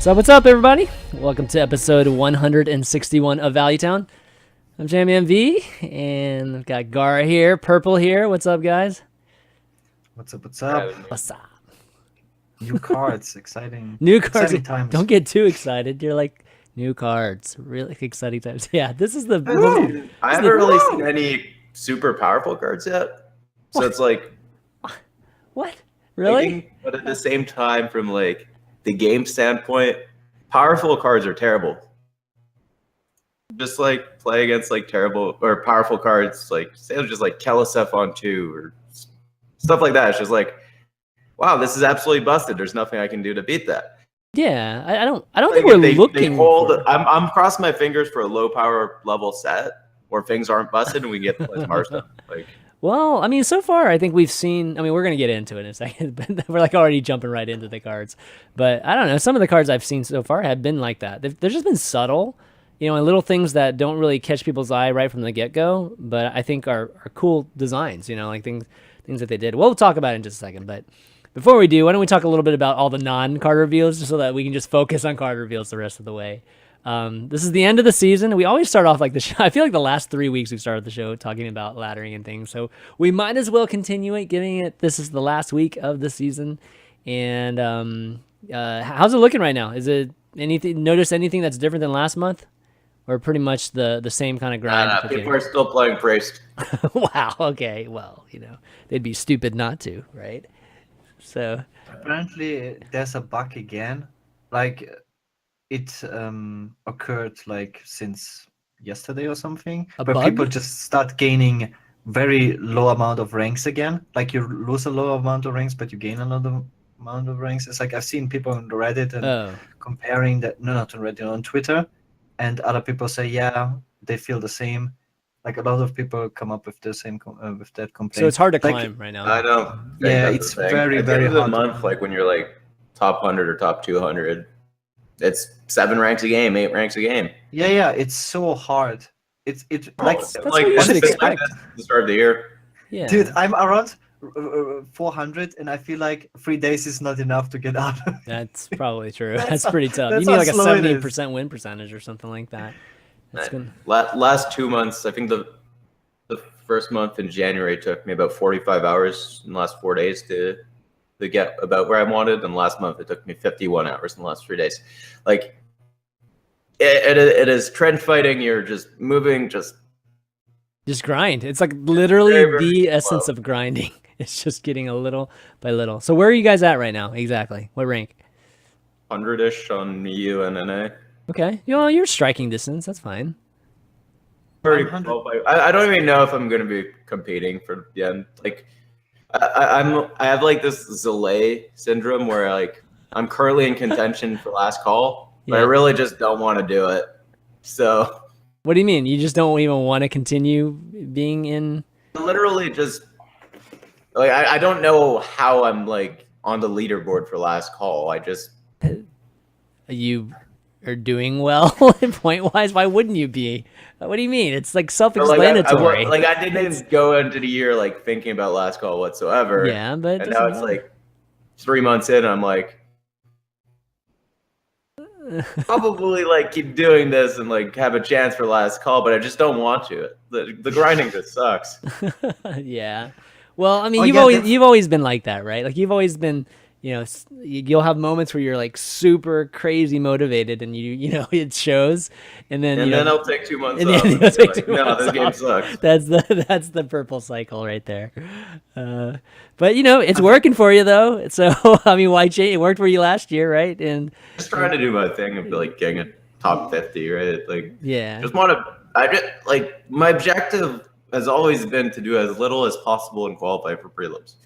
So what's up, everybody? Welcome to episode 161 of Valuetown. I'm ChanManV, and I've got Gaara here, Purple here. What's up, guys? What's up? What's up? What's up? New cards, exciting. New cards. Exciting times. Don't get too excited. You're like, new cards. Really exciting times. Yeah, this is the... I haven't really seen any super powerful cards yet. So it's like... What? Really? But at the same time, from like the game standpoint, powerful cards are terrible. Just like play against like terrible or powerful cards, like say it was just like Kelisef on 2 or stuff like that. It's just like, wow, this is absolutely busted. There's nothing I can do to beat that. Yeah, I don't think we're looking. I'm crossing my fingers for a low power level set where things aren't busted and we get to play Hearthstone. Like, well, I mean, so far, I think we've seen... I mean, we're going to get into it in a second, but we're like already jumping right into the cards. But I don't know. Some of the cards I've seen so far have been like that. They've just been subtle, and little things that don't really catch people's eye right from the get-go, but I think are cool designs, like things that they did. We'll talk about it in just a second, but before we do, why don't we talk a little bit about all the non-card reveals just so that we can just focus on card reveals the rest of the way. This is the end of the season. We always start off like the show. I feel like the last 3 weeks we've started the show talking about laddering and things. So we might as well continue it, giving it, this is the last week of the season. And how's it looking right now? Is it notice anything that's different than last month? Or pretty much the same kind of grind? People are still playing Priest. Wow. Okay. Well, they'd be stupid not to, right? So apparently there's a bug again. Like it occurred like since yesterday or something, where people just start gaining very low amount of ranks again. Like you lose a low amount of ranks, but you gain another amount of ranks. It's like I've seen people on Reddit and comparing that. No, not on Reddit, on Twitter, and other people say, yeah, they feel the same. Like a lot of people come up with the same with that complaint. So it's hard to climb right now. I know. Yeah, it's very, very hard. At the end of the month, like when you're like top 100 or top 200, it's 7 ranks a game, 8 ranks a game. Yeah, it's so hard. It's like that's what you should expect. At the start of the year. Yeah, dude, I'm around 400, and I feel like 3 days is not enough to get out. That's probably true. That's pretty tough. You need like a 70% win percentage or something like that. That's good. Last 2 months, I think the first month in January took me about 45 hours in the last 4 days to get about where I wanted, and last month it took me 51 hours in the last 3 days. Like it is trend fighting. You're just moving, just grind. It's like literally very, very the essence of grinding. It's just getting a little by little. So where are you guys at right now? Exactly. What rank? 100-ish on EU and NA. Okay. You're striking distance. That's fine. I don't even know if I'm going to be competing for the end. Like, I have like this Zalay syndrome where like I'm currently in contention for last call, but I really just don't want to do it. So. What do you mean? You just don't even want to continue being in? Literally just like I don't know how I'm like on the leaderboard for last call. I just. You are doing well point wise. Why wouldn't you be? What do you mean? It's like self-explanatory. I didn't go into the year like thinking about last call whatsoever. Yeah, but and now it's like 3 months in, and I'm like, probably like keep doing this and like have a chance for last call, but I just don't want to. The grinding just sucks. Yeah. Well, I mean, you've always been like that, right? Like you've always been. You'll have moments where you're like super crazy motivated, and it shows, and then it'll take 2 months off. No, this game sucks. That's the purple cycle right there. But it's working for you though. So I mean, why change? It worked for you last year, right? And just trying to do my thing of like getting a top 50, right? Like just want to. I just like my objective has always been to do as little as possible and qualify for prelims.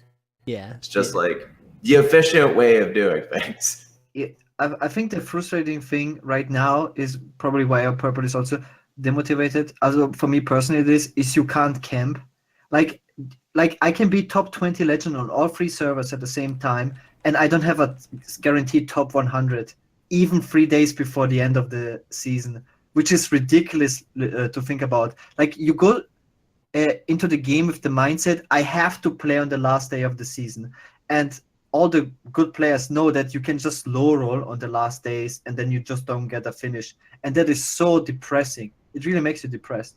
Yeah, it's just like the efficient way of doing things. Yeah, I think the frustrating thing right now is probably why our purple is also demotivated. Also, for me personally, is you can't camp. Like I can be top 20 legend on all 3 servers at the same time, and I don't have a guaranteed top 100, even 3 days before the end of the season, which is ridiculous to think about. Like you go into the game with the mindset, I have to play on the last day of the season. And all the good players know that you can just low roll on the last days and then you just don't get a finish. And that is so depressing. It really makes you depressed.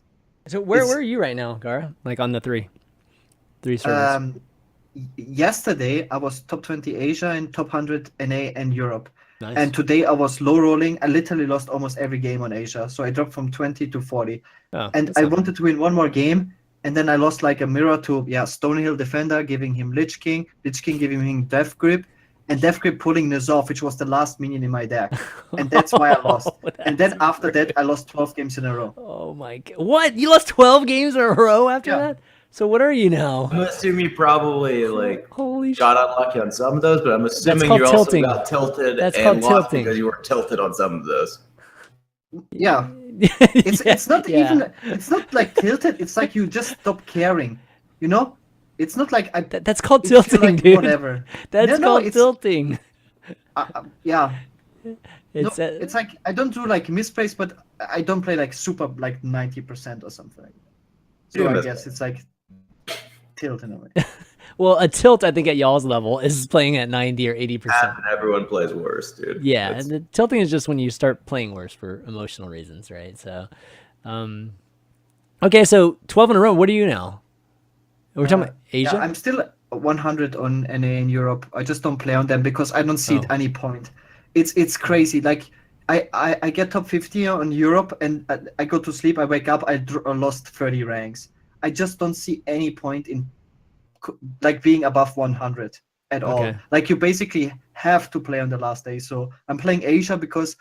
So where are you right now, Gaara? Like on the three servers? Yesterday I was top 20 Asia and top 100 NA and Europe. Nice. And today I was low rolling. I literally lost almost every game on Asia. So I dropped from 20 to 40. Oh, And I wanted to win one more game. And then I lost like a mirror to Stonehill Defender, giving him Lich King giving him Death Grip, and Death Grip pulling Nuzov, which was the last minion in my deck. And that's why I lost. And then after that, I lost 12 games in a row. Oh my god. What? You lost 12 games in a row after that? So what are you now? I'm assuming you probably like Holy got unlucky on some of those, but I'm assuming called you tilting. also got tilted That's and called lost tilting. because you were tilted on some of those. Yeah. It's not even, it's not like tilted. It's like you just stop caring, you know? It's not like that's called tilting, like, dude. Whatever. That's called tilting. Yeah. It's like I don't do like misplays, but I don't play like super like 90% or something. So I guess it's like tilt in a way. Well, a tilt, I think, at y'all's level is playing at 90 or 80%. Everyone plays worse, dude. Yeah, and the tilting is just when you start playing worse for emotional reasons, right? So, okay, so 12 in a row. What are you now? We're talking about Asia? Yeah, I'm still 100 on NA in Europe. I just don't play on them because I don't see any point. It's crazy. Like, I get top 50 on Europe and I go to sleep, I wake up, I lost 30 ranks. I just don't see any point in like being above 100 at all. Like you basically have to play on the last day. So I'm playing Asia because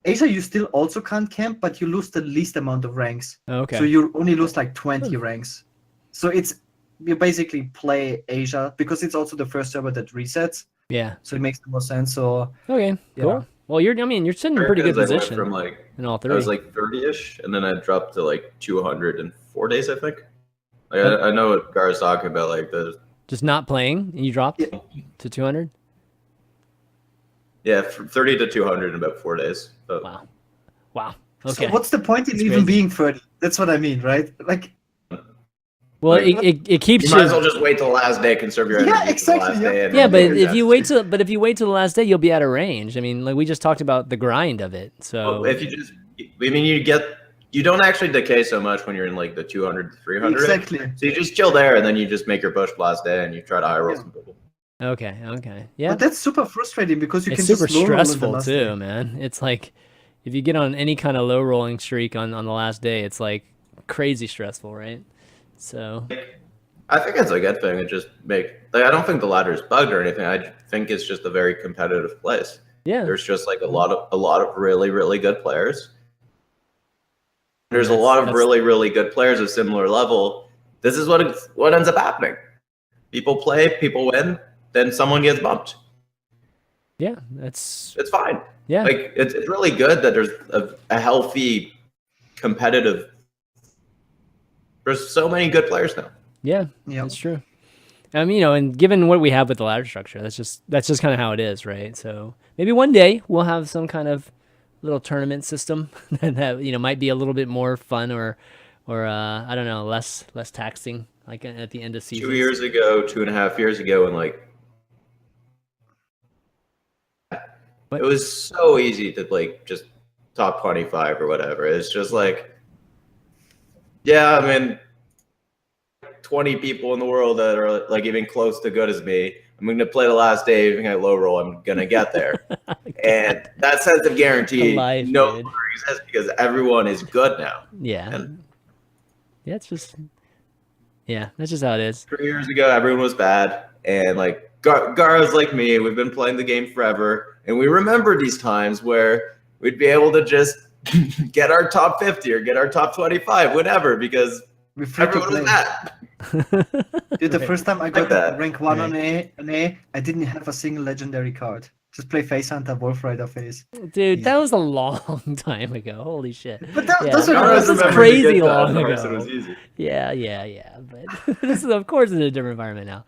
Asia you still also can't camp, but you lose the least amount of ranks. So you only lose like 20 ranks. So you basically play Asia because it's also the first server that resets. Yeah. So it makes the most sense. So cool. Well, you're sitting in a pretty good position. From like in all three. I was like 30-ish, and then I dropped to like 200 in 4 days, I think. I know what Gaara's talking about, like the just not playing, and you dropped to 200. Yeah, from 30 to 200 in about 4 days. But... Wow. Okay. So what's the point in even being 30? That's what I mean, right? Like. Well, it keeps you. Might as well just wait till the last day, conserve your energy exactly. Till the last day. Yeah, but if you wait till the last day, you'll be out of range. I mean, like we just talked about the grind of it. So well, if you just, I mean, you don't actually decay so much when you're in like the 200 to 300. Exactly. So you just chill there, and then you just make your push last day, and you try to high roll some people. Okay. Yeah. But that's super frustrating because you it's can super just stressful too, man. It's like if you get on any kind of low rolling streak on the last day, it's like crazy stressful, right? So I think it's a good thing. It just I don't think the ladder is bugged or anything. I think it's just a very competitive place. Yeah. There's just like a lot of really, really good players. There's a lot of really, really good players of similar level. This is what ends up happening. People play, people win, then someone gets bumped. Yeah, it's fine. Yeah, like it's really good that there's a healthy, competitive. There's so many good players now. Yeah, that's true. And given what we have with the ladder structure, that's just kind of how it is, right? So maybe one day we'll have some kind of little tournament system that might be a little bit more fun or I don't know, less taxing, like at the end of season. 2 years ago, 2.5 years ago, and like it was so easy to like just top 25 or whatever. It's just like, yeah, I mean, 20 people in the world that are like even close to good as me. I'm going to play the last day, even at low roll, I'm going to get there. And that sense of guarantee no longer exists because everyone is good now. Yeah. That's just how it is. 3 years ago, everyone was bad. And like Gaara's like me, we've been playing the game forever. And we remember these times where we'd be able to just get our top 50 or get our top 25, whatever, because everyone was bad. Dude, the first time I got rank 1 on A, I didn't have a single legendary card. Just play Face Hunter, Wolf Rider Face. Dude, that was a long time ago. Holy shit. But this was crazy long ago. It was easy. Yeah. But this is, of course, in a different environment now.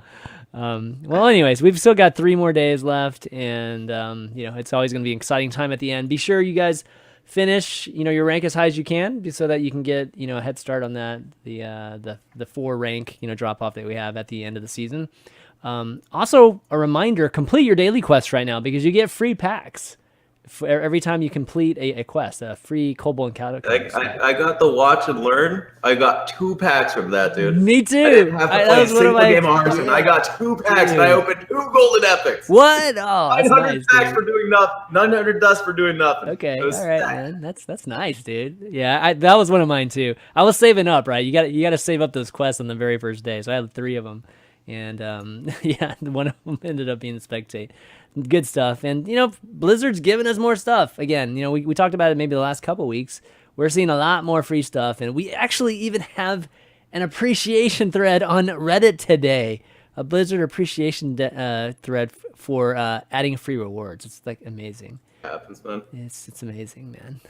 Well, anyways, we've still got 3 more days left, and it's always going to be an exciting time at the end. Be sure you guys finish your rank as high as you can so that you can get a head start on that the 4 rank drop off that we have at the end of the season. Also, a reminder: complete your daily quest right now because you get free packs for every time you complete a quest. A free Kobold and Catacomb. I got the Watch and Learn. I got 2 packs from that, dude. Me too. I didn't have to play a single game of Hearthstone. Yeah. I got 2 packs and I opened 2 golden epics. What? Oh, that's 900 nice, packs dude. for doing nothing. 900 dust for doing nothing. Okay, It was all right, stacked. man. That's nice, dude. Yeah, that was one of mine too. I was saving up, right? You got to save up those quests on the very first day. So I had 3 of them, and yeah, one of them ended up being Spectate. Good stuff. And Blizzard's giving us more stuff again. We talked about it maybe the last couple weeks. We're seeing a lot more free stuff, and we actually even have an appreciation thread on Reddit today. A Blizzard appreciation thread for adding free rewards. It's like amazing. Happens, man. It's amazing, man.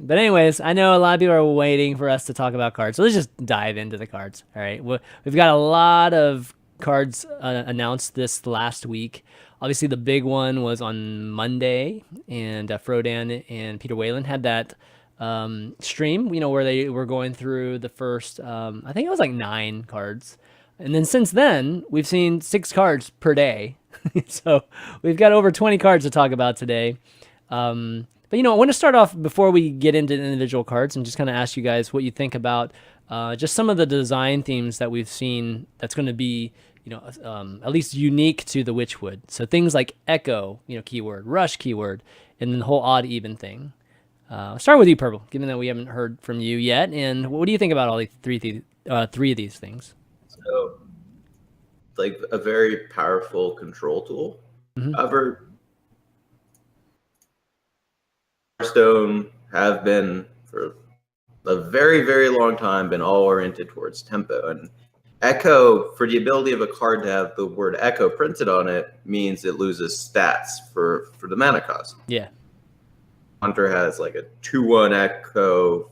But anyways, I know a lot of people are waiting for us to talk about cards, so let's just dive into the cards. All right, we've got a lot of cards announced this last week. Obviously, the big one was on Monday, and Frodan and Peter Whalen had that stream, where they were going through the first, I think it was like 9 cards. And then since then, we've seen 6 cards per day. So we've got over 20 cards to talk about today. But I want to start off before we get into individual cards and just kind of ask you guys what you think about just some of the design themes that we've seen that's going to be, at least unique to the Witchwood. So things like Echo, keyword, Rush keyword, and then the whole odd even thing. I'll start with you, Purple, given that we haven't heard from you yet. And what do you think about all three of these things? So, like a very powerful control tool. However, Hearthstone have been for a very, very long time been all oriented towards tempo, and Echo, for the ability of a card to have the word Echo printed on it, means it loses stats for the mana cost. Yeah. Hunter has like a 2/1 Echo.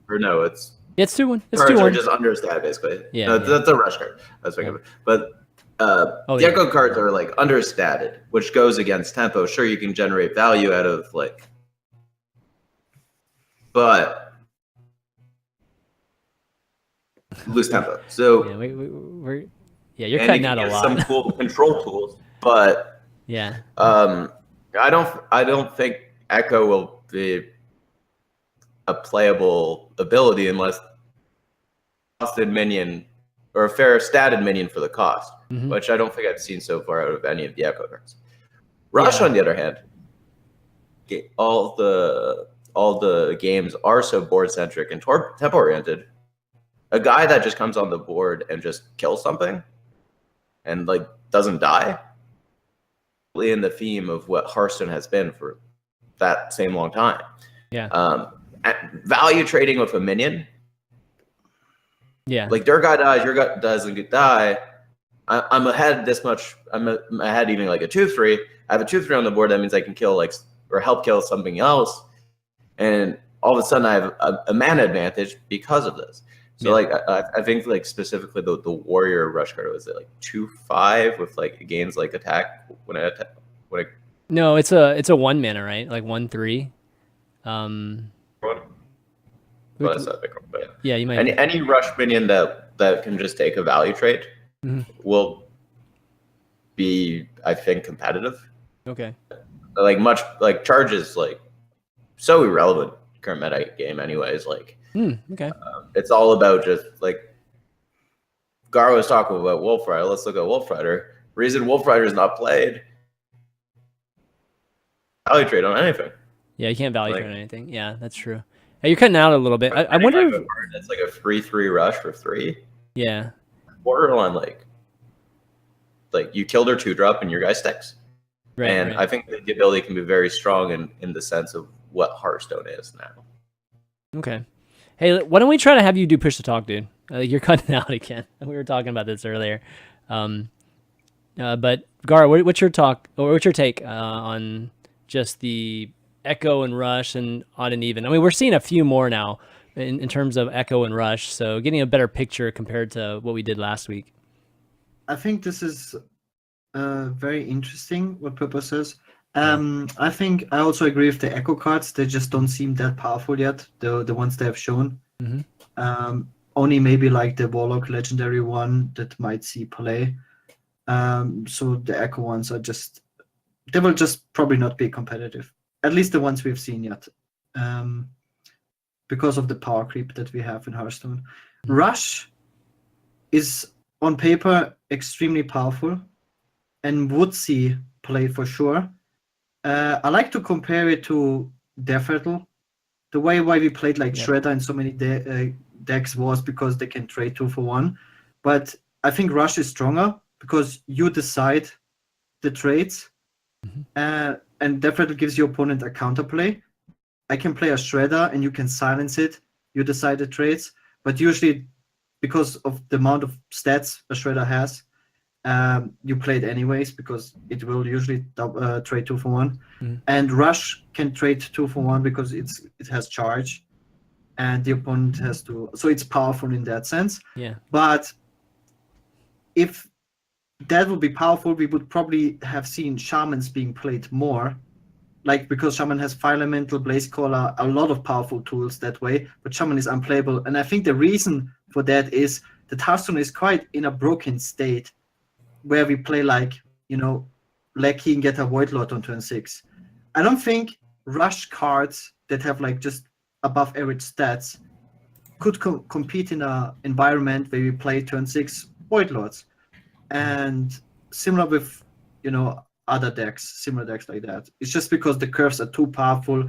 Or no, it's 2/1. It's cards 2/1. are just understated, basically. Yeah, No, yeah. That's a rush card. That's what But the Echo cards are like understated, which goes against tempo. Sure, you can generate value out of but lose tempo. So you're cutting out a lot. Some cool control tools, but yeah. I don't think Echo will be a playable ability unless costed minion or a fair statted minion for the cost, which I don't think I've seen so far out of any of the Echo cards. Rush, on the other hand, all the games are so board centric and tempo oriented. A guy that just comes on the board and just kills something and doesn't die, in the theme of what Hearthstone has been for that same long time. Yeah. Value trading with a minion. Yeah. Like their guy dies, your guy doesn't die. I'm ahead this much. I'm ahead even like a 2/3. I have a 2/3 on the board. That means I can kill or help kill something else. And all of a sudden I have a mana advantage because of this. So I think specifically the warrior rush card was it 2/5 with it gains attack when it No, it's a 1 mana, right? 1/3. Well, that's not big, but yeah, you might. Any rush minion that can just take a value trade will be, I think, competitive. Okay. Charge is so irrelevant current meta game, anyways. Okay. It's all about just Gaara was talking about Wolf Rider. Let's look at Wolf Rider. Reason Wolf Rider is not played. Value trade on anything. Yeah, you can't value trade on anything. Yeah, that's true. Hey, you're cutting out a little bit. I wonder if it's a 3/3 rush for 3. Yeah. Borderline you killed her 2-drop and your guy sticks. Right. And right. I think the ability can be very strong in the sense of what Hearthstone is now. Okay. Hey, why don't we try to have you do push to talk, dude? You're cutting out again. We were talking about this earlier. But Gaara, what's your take on just the Echo and Rush and odd and even? I mean, we're seeing a few more now in terms of Echo and Rush, so getting a better picture compared to what we did last week. I think this is very interesting what Purple says. I think I also agree with the Echo cards. They just don't seem that powerful yet, the ones they have shown. only maybe like the Warlock Legendary one that might see play. So the Echo ones are just, they will just probably not be competitive. At least the ones we've seen yet. Because of the power creep that we have in Hearthstone. Rush is on paper extremely powerful and would see play for sure. I like to compare it to Death Rattle. The way why we played like Shredder in so many decks was because they can trade 2 for 1. But I think Rush is stronger because you decide the trades, and Death Rattle gives your opponent a counterplay. I can play a Shredder and you can silence it. You decide the trades, but usually because of the amount of stats a Shredder has, you play it anyways because it will usually trade 2 for 1. And Rush can trade 2 for 1 because it has charge, and the opponent has to. So it's powerful in that sense. Yeah. But if that would be powerful, we would probably have seen Shamans being played more. Like, because Shaman has Fire Elemental, Blaze Caller, a lot of powerful tools that way, but Shaman is unplayable. And I think the reason for that is that Hearthstone is quite in a broken state where we play like, Lecky and get a Void Lord on turn 6. I don't think Rush cards that have like just above average stats could compete in an environment where we play turn 6 Void Lords. And similar with, other decks, similar decks like that. It's just because the curves are too powerful.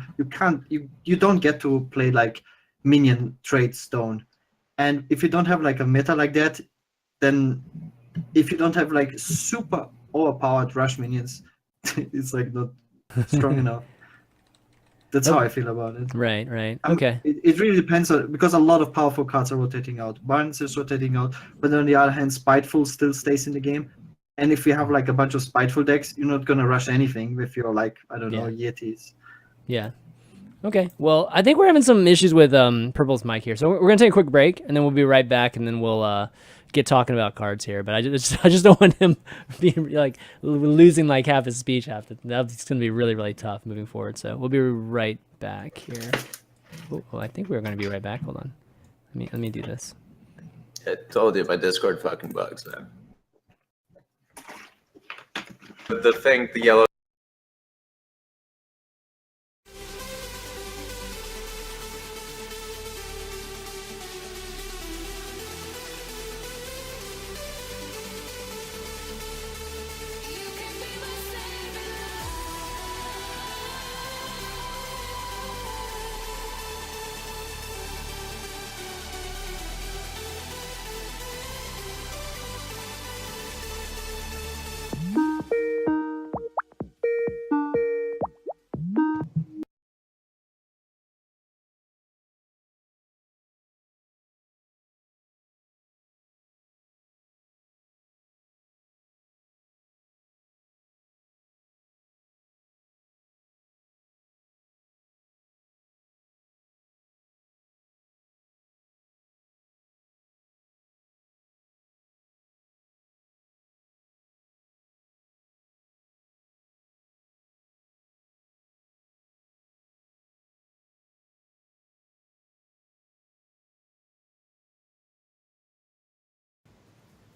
You don't get to play like minion trade stone. And if you don't have like a meta like that, then if you don't have like super overpowered rush minions, it's like not strong enough. That's how I feel about it. Right. Okay. It really depends on, because a lot of powerful cards are rotating out. Barnes is rotating out, but on the other hand, Spiteful still stays in the game. And if you have like a bunch of Spiteful decks, you're not gonna rush anything with your like, I don't know, Yetis. Yeah. Okay. Well, I think we're having some issues with Purple's mic here, so we're gonna take a quick break, and then we'll be right back, and then we'll get talking about cards here. But I just don't want him being like losing like half his speech. That's gonna be really, really tough moving forward. So we'll be right back here. Oh, I think we're gonna be right back. Hold on. Let me do this. I told you my Discord fucking bugs, man. The yellow.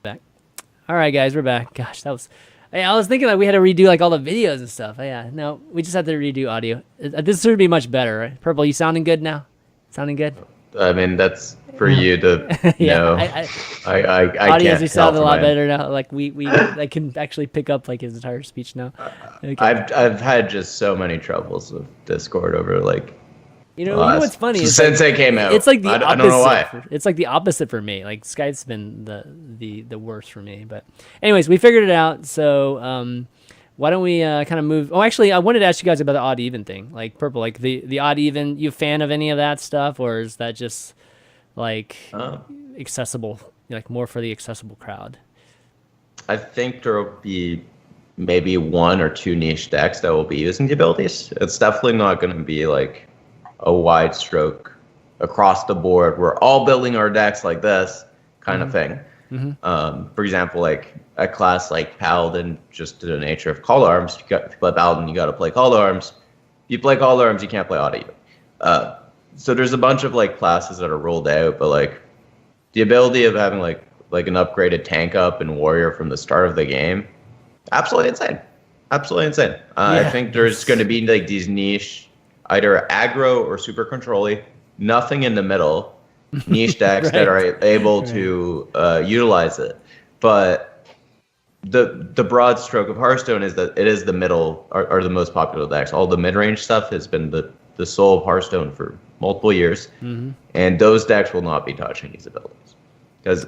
Back. All right, guys, we're back. Gosh, that was. I was thinking like we had to redo like all the videos and stuff. Yeah, no, we just had to redo audio. This should be much better, right? Purple, you sounding good now? Sounding good? I mean, that's for you to know. I audio can't. You sound a lot better now. Like I can actually pick up like his entire speech now. Okay. I've had just so many troubles with Discord over like. You know what's funny? Since it came out, it's like the opposite. I don't know why. It's like the opposite for me. Like Skype's been the worst for me. But anyways, we figured it out. So why don't we kind of move? Oh, actually, I wanted to ask you guys about the odd even thing. Like Purple, like the odd even. You a fan of any of that stuff, or is that just like accessible, like more for the accessible crowd? I think there will be maybe 1 or 2 niche decks that will be using the abilities. It's definitely not going to be like a wide stroke across the board. We're all building our decks like this kind of thing. For example, like a class like Paladin, just to the nature of Call Arms, if you play Paladin, you got to play Call Arms. If you play Call Arms, you can't play Audio. So there's a bunch of like classes that are rolled out, but like the ability of having like an upgraded tank up and warrior from the start of the game, absolutely insane. Absolutely insane. I think there's going to be like these niche, either aggro or super control-y, nothing in the middle, niche decks that are able to utilize it. But the broad stroke of Hearthstone is that it is the middle are the most popular decks. All the mid-range stuff has been the soul of Hearthstone for multiple years, and those decks will not be touching these abilities because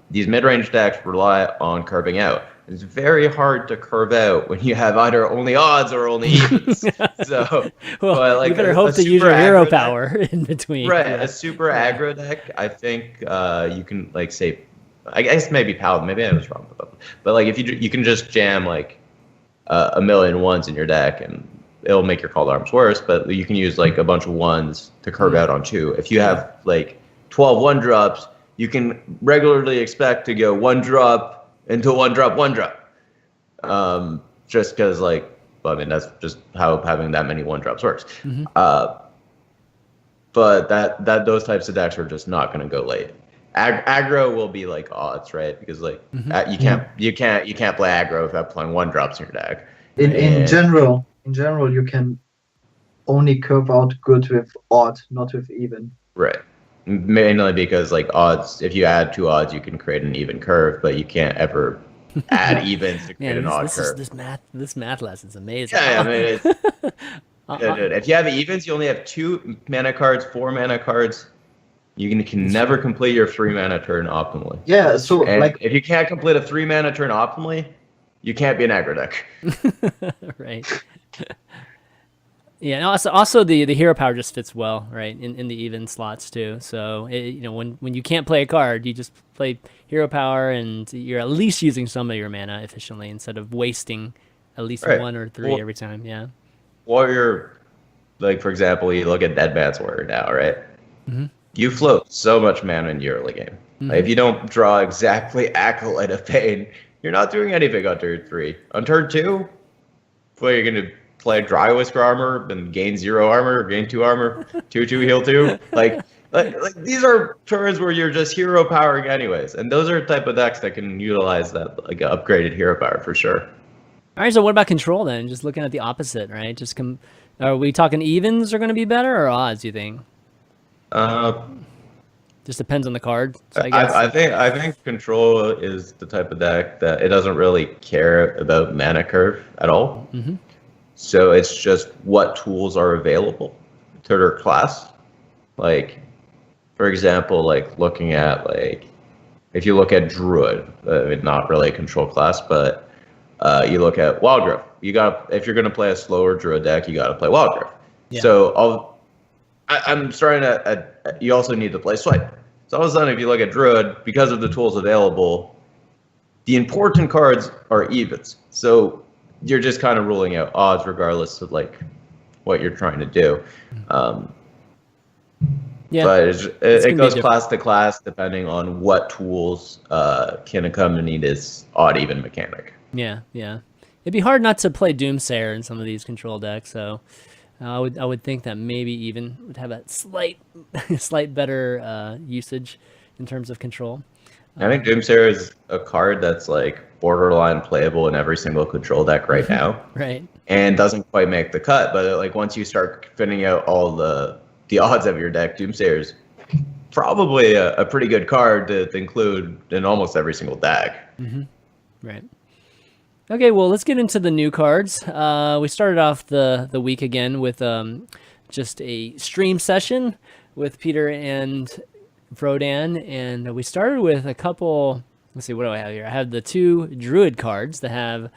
these mid-range decks rely on curving out. It's very hard to curve out when you have either only odds or only evens. So, well, you better hope to use your hero power in between. Right, a super aggro deck, I think you can like say, I guess maybe Paladin, maybe I was wrong with them, but like if you can just jam like a million ones in your deck and it'll make your called arms worse, but you can use like a bunch of ones to curve out on 2. If you have like 12 1-drops, you can regularly expect to go 1-drop into 1-drop, 1-drop. Just because, like, well, I mean, that's just how having that many 1-drops works. But those types of decks are just not going to go late. Aggro will be like odds, right? Because like you can't play aggro without playing 1-drops in your deck. In general, you can only curve out good with odd, not with even. Right. Mainly because like odds, if you add 2 odds, you can create an even curve, but you can't ever add evens to create an odd curve. This math lesson's amazing. Yeah, I mean, dude, if you have evens, you only have 2 mana cards, 4 mana cards. You can never complete your 3 mana turn optimally. Yeah, so and like if you can't complete a 3 mana turn optimally, you can't be an aggro deck. Right. Yeah, and also the hero power just fits well, right, in the even slots too. So when you can't play a card, you just play hero power, and you're at least using some of your mana efficiently instead of wasting at least 1 or 3 every time. Yeah. Warrior, like for example, you look at Dead Man's Warrior now, right? You float so much mana in your early game. Like, if you don't draw exactly Acolyte of Pain, you're not doing anything on turn 3. On turn 2, well, you're gonna play Dry Whisker armor and gain 0 armor, gain 2 armor, 2/2 heal 2. Like these are turns where you're just hero powering anyways, and those are type of decks that can utilize that like upgraded hero power for sure. All right, so what about control then? Just looking at the opposite, right? Are we talking evens are going to be better or odds? You think? Just depends on the card. So I guess. I think control is the type of deck that it doesn't really care about mana curve at all. So it's just what tools are available to their class. Like, for example, like looking at like, if you look at Druid, not really a control class, but you look at Wildgrowth. If you're going to play a slower Druid deck, you got to play Wildgrowth. Yeah. So I'm starting to. You also need to play Swipe. So all of a sudden, if you look at Druid, because of the tools available, the important cards are evens. So you're just kind of ruling out odds regardless of like what you're trying to do. But it goes class to class depending on what tools can accompany this odd even mechanic. Yeah. It'd be hard not to play Doomsayer in some of these control decks, so I would think that maybe even would have a slight better usage in terms of control. I think Doomsayer is a card that's like borderline playable in every single control deck right now. Right. And doesn't quite make the cut, but like once you start fitting out all the odds of your deck, Doomsayer is probably a pretty good card to include in almost every single deck. Right. Okay, well, let's get into the new cards. We started off the week again with just a stream session with Peter and Frodan, and we started with a couple. Let's see, what do I have here? I have the 2 Druid cards that have,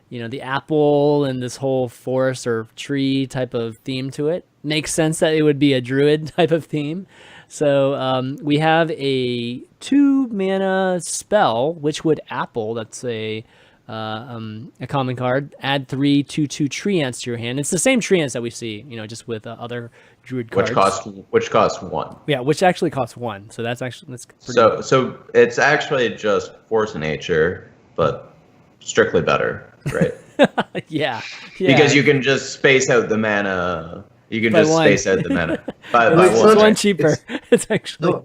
the apple and this whole forest or tree type of theme to it. Makes sense that it would be a Druid type of theme. So we have a 2 mana spell, Witchwood Apple. That's a common card. Add 3 2/2 tree ants to your hand. It's the same tree ants that we see, just with other Druid cards. Which costs 1. Yeah, which actually costs 1. So that's pretty so it's actually just force of nature, but strictly better, right? yeah. Because you can just space out the mana. You can just space out the mana by it's 1 cheaper. It's actually.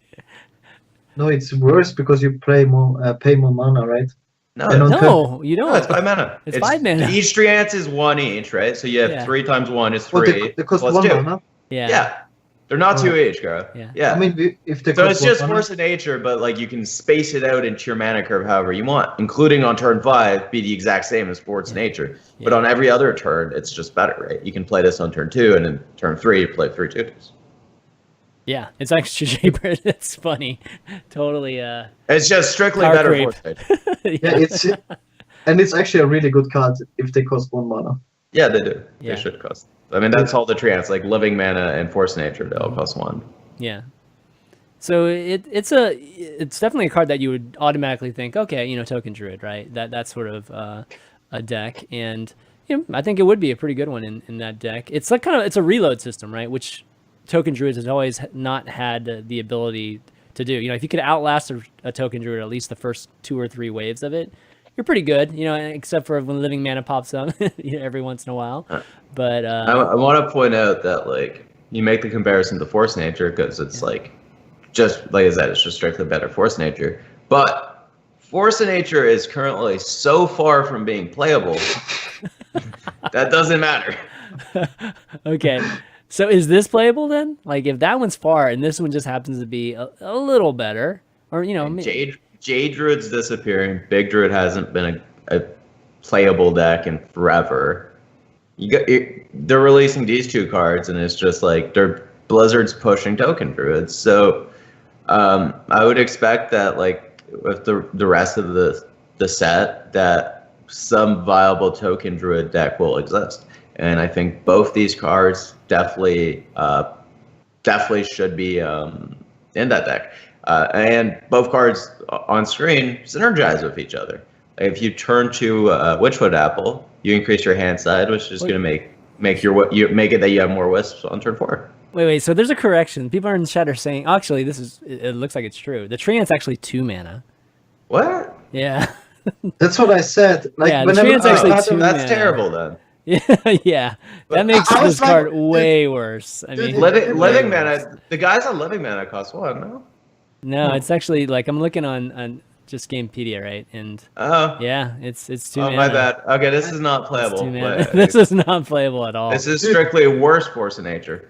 No, it's worse because you pay more mana, right? No, no, you don't. No, it's 5 mana. It's 5 mana. Each treants is 1 each, right? So you have 3 times 1 is 3. They cost plus 1 2. mana? Yeah. They're not 2 each, Gara. Yeah. I mean, if they so cost it's just 1 mana, force of nature, but like you can space it out into your mana curve however you want, including on turn 5 be the exact same as force of nature. But on every other turn, it's just better, right? You can play this on turn 2, and then turn 3 you play 3 2s. Yeah, it's extra cheaper. It's funny. Totally. It's just strictly better creep. force nature. and it's actually a really good card if they cost 1 mana. Yeah, they do. Yeah. They should cost. I mean, that's all the treants, like living mana and force nature. They all cost 1. Yeah. So it's definitely a card that you would automatically think, okay, token druid, right? That's sort of a deck, and I think it would be a pretty good one in that deck. It's like it's a reload system, right? Which token druids has always not had the ability to do. If you could outlast a token druid at least the first 2 or 3 waves of it, you're pretty good. Except for when living mana pops up every once in a while. But I want to point out that like you make the comparison to force nature because it's like just like I said, it's just strictly better force nature. But force of nature is currently so far from being playable that doesn't matter. Okay. So is this playable then? Like if that one's far and this one just happens to be a little better, or Jade Druid's disappearing. Big Druid hasn't been a playable deck in forever. They're releasing these 2 cards, and it's just like Blizzard's pushing token druids. So I would expect that like with the rest of the set that some viable token druid deck will exist. And I think both these cards definitely should be in that deck. And both cards on screen synergize with each other. If you turn to Witchwood Apple, you increase your hand side, which is going to make it that you have more wisps on turn 4. Wait. So there's a correction. People are in the chat are saying, actually, it looks like it's true. The treant's actually 2 mana. What? Yeah. That's what I said. Like the treant's actually 2 mana. That's terrible then. Yeah. That makes this card way worse. I mean, living mana. The guys on living mana cost 1, no? No, it's actually like I'm looking on just Gamepedia, right? And yeah, it's 2 mana. Oh, my bad. Okay, this is not playable. This is not playable at all. This is strictly worse force of nature.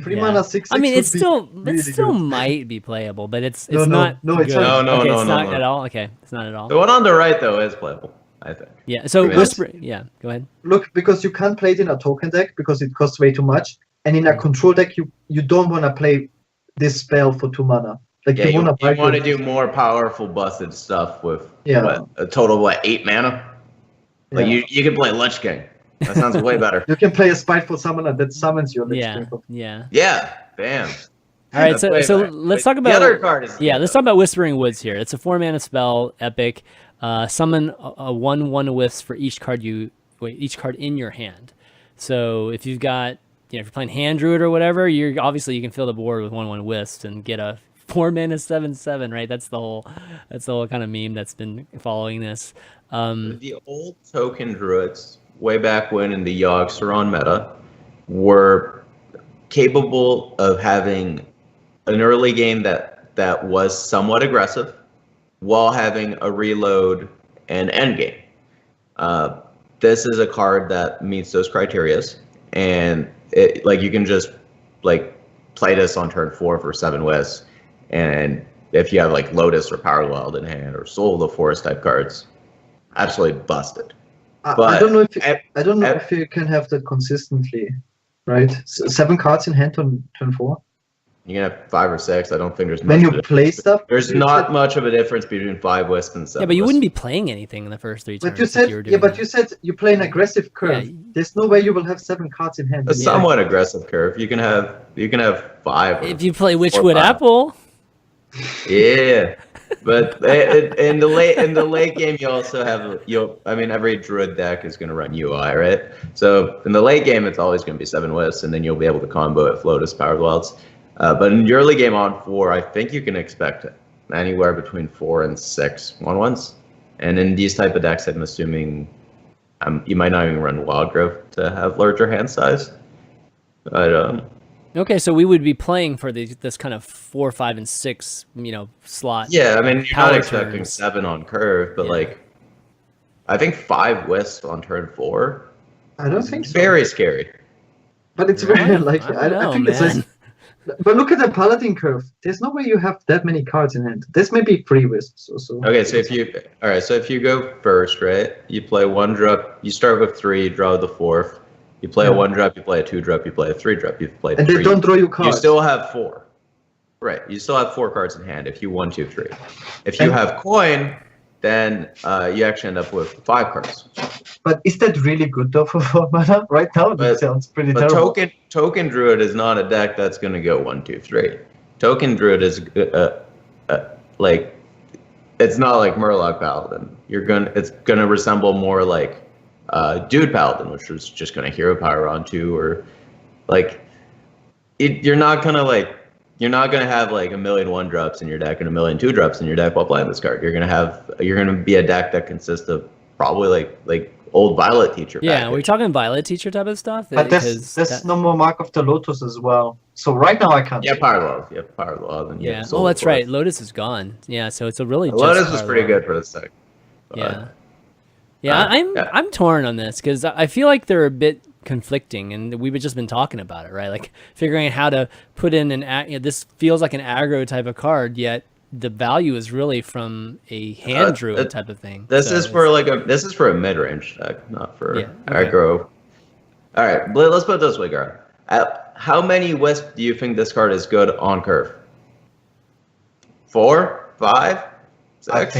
3 mana 6/6. I mean, it still good. might be playable, but it's No, not. no, it's good. not. Okay, No, it's no, not no. at all. Okay, it's not at all. The one on the right though is playable, I think. Yeah. So I mean, Whisper. Yeah. Go ahead. Look, because you can't play it in a token deck because it costs way too much, and in a control deck you don't want to play this spell for 2 mana. Like Yeah, you want to to do more powerful busted stuff with Yeah. a total of 8 mana. Like you can play Lich King. That sounds way better. You can play a spiteful summoner that summons your Lich King. Yeah. Yeah, bam. All right, so let's talk about the other card. Let's talk about Whispering Woods here. It's a 4 mana spell, epic. Summon a 1/1 wisp for each card each card in your hand. So if you've got, if you're playing Hand Druid or whatever, you can fill the board with 1/1 wisps and get a 4 mana 7/7. Right? That's the whole kind of meme that's been following this. The old token druids, way back when in the Yogg-Saron meta, were capable of having an early game that was somewhat aggressive while having a reload and end game. This is a card that meets those criterias, and you can just play this on turn 4 for 7 wisps, and if you have Lotus or Power Wild in hand or Soul of the Forest type cards, absolutely busted. I don't know if you can have that consistently, right? 7 cards in hand on turn 4. You can have 5 or 6. I don't think there's much. When you play stuff, there's not much of a difference between 5 wisps and 7. Yeah, but you wisps. wouldn't be playing anything in the first 3 turns. But you said you play an aggressive curve. Yeah. There's no way you will have 7 cards in hand. A somewhat aggressive curve. You can have 5. If you play Witchwood Apple. Yeah, but in the late game, you also have every druid deck is going to run UI, right? So in the late game, it's always going to be 7 wisps, and then you'll be able to combo it Lotus Powered Wilds. But in the early game on 4, I think you can expect anywhere between 4 and 6 1/1s. And in these type of decks, I'm assuming you might not even run Wild Growth to have larger hand size. But Okay, so we would be playing for this kind of 4, 5, and 6, slot. Yeah, I mean, you're not expecting turns. 7 on curve, but like, I think 5 wisps on turn 4. I don't think so. Very scary. But it's very unlikely. I think it's less. But look at the paladin curve. There's no way you have that many cards in hand. There's maybe 3 wisps or so. Okay, so if you go first, right? You play 1 drop. You start with 3, draw the 4th. You play a 1 drop. You play a 2 drop. You play a 3 drop. You play. And 3. they don't draw you cards. You still have 4. Right. You still have 4 cards in hand if you 1, 2, 3. If you have coin, then you actually end up with 5 cards. But is that really good though for 4 mana? Right now, it sounds pretty terrible. Token Druid is not a deck that's going to go 1, 2, 3. Token Druid is like, it's not like Murloc Paladin. It's gonna resemble more like Dude Paladin, which was just gonna hero power on 2, or like you're not gonna have like a million 1 drops in your deck and a million 2 drops in your deck while playing this card. You're gonna be a deck that consists of probably like old Violet Teacher. Yeah, we're talking Violet Teacher type of stuff. But there's no more Mark of the Lotus as well. So right now I can't. Yeah, Power Laws. Yeah, Power Laws. And yeah. Oh, that's right. Lotus is gone. Yeah, so it's a really Lotus is pretty good for this deck. Yeah. I'm torn on this because I feel like they're a bit conflicting, and we've just been talking about it, right? Like figuring out how to put in this feels like an aggro type of card, yet the value is really from a hand druid type of thing. This is for a mid-range deck, not for aggro. All right, let's put it this way, Gaara. How many wisp do you think this card is good on curve? 4, 5, 6?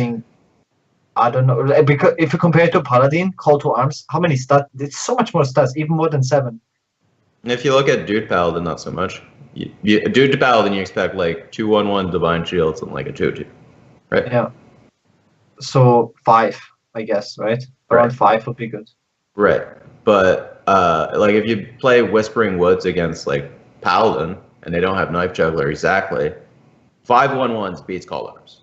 I don't know, because if you compare it to Paladin, Call to Arms, how many stats? It's so much more stats, even more than 7. And if you look at Dude Paladin, not so much. Dude Paladin, you expect like 2/1/1 Divine Shields and like a 2/2, right? Yeah. So 5, I guess, right? Around 5 would be good. Right, but like if you play Whispering Woods against like Paladin and they don't have Knife Juggler exactly, 5/1/1s beats Call Arms.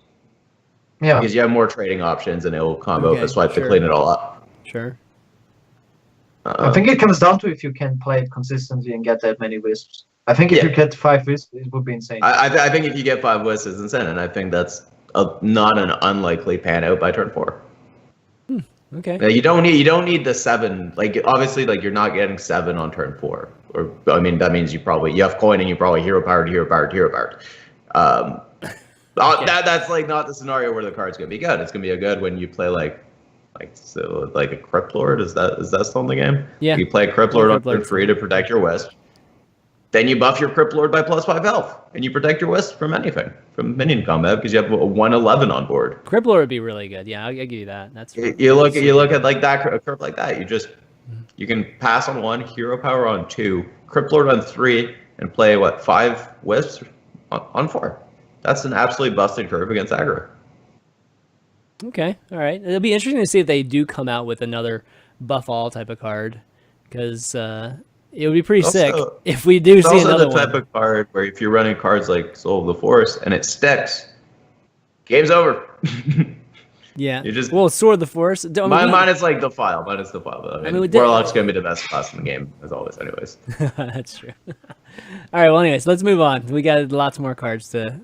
Yeah. Because you have more trading options and it will combo the swipe to clean it all up. Sure. I think it comes down to if you can play it consistently and get that many wisps. I think if you get 5 wisps, it would be insane. I think if you get 5 wisps, it's insane, and I think that's not an unlikely pan out by turn 4. Okay. Now, you don't need the 7. Like obviously, like you're not getting 7 on turn 4. Or I mean, that means you have coin and you probably hero powered. That's like not the scenario where the card's gonna be good. It's gonna be a good when you play like a Crypt Lord. Is that still in the game? Yeah. You play Crypt Lord on turn 3 to protect your wisp. Then you buff your Crypt Lord by +5 health, and you protect your wisp from anything, from minion combat, because you have a 1/11 on board. Crypt Lord would be really good. Yeah, I'll give you that. That's you look at like that a curve like that. You can pass on 1, hero power on 2, Crypt Lord on 3, and play 5 wisps on 4. That's an absolutely busted curve against aggro. Okay, all right. It'll be interesting to see if they do come out with another buff all type of card, because it would be pretty sick if we do see another one. It's also the type of card where if you're running cards like Soul of the Forest and it sticks, game's over. Yeah. Sword of the Forest. Mine is like Defile. I mean Warlock's going to be the best class in the game, as always, anyways. That's true. All right, well, anyways, let's move on. We got lots more cards to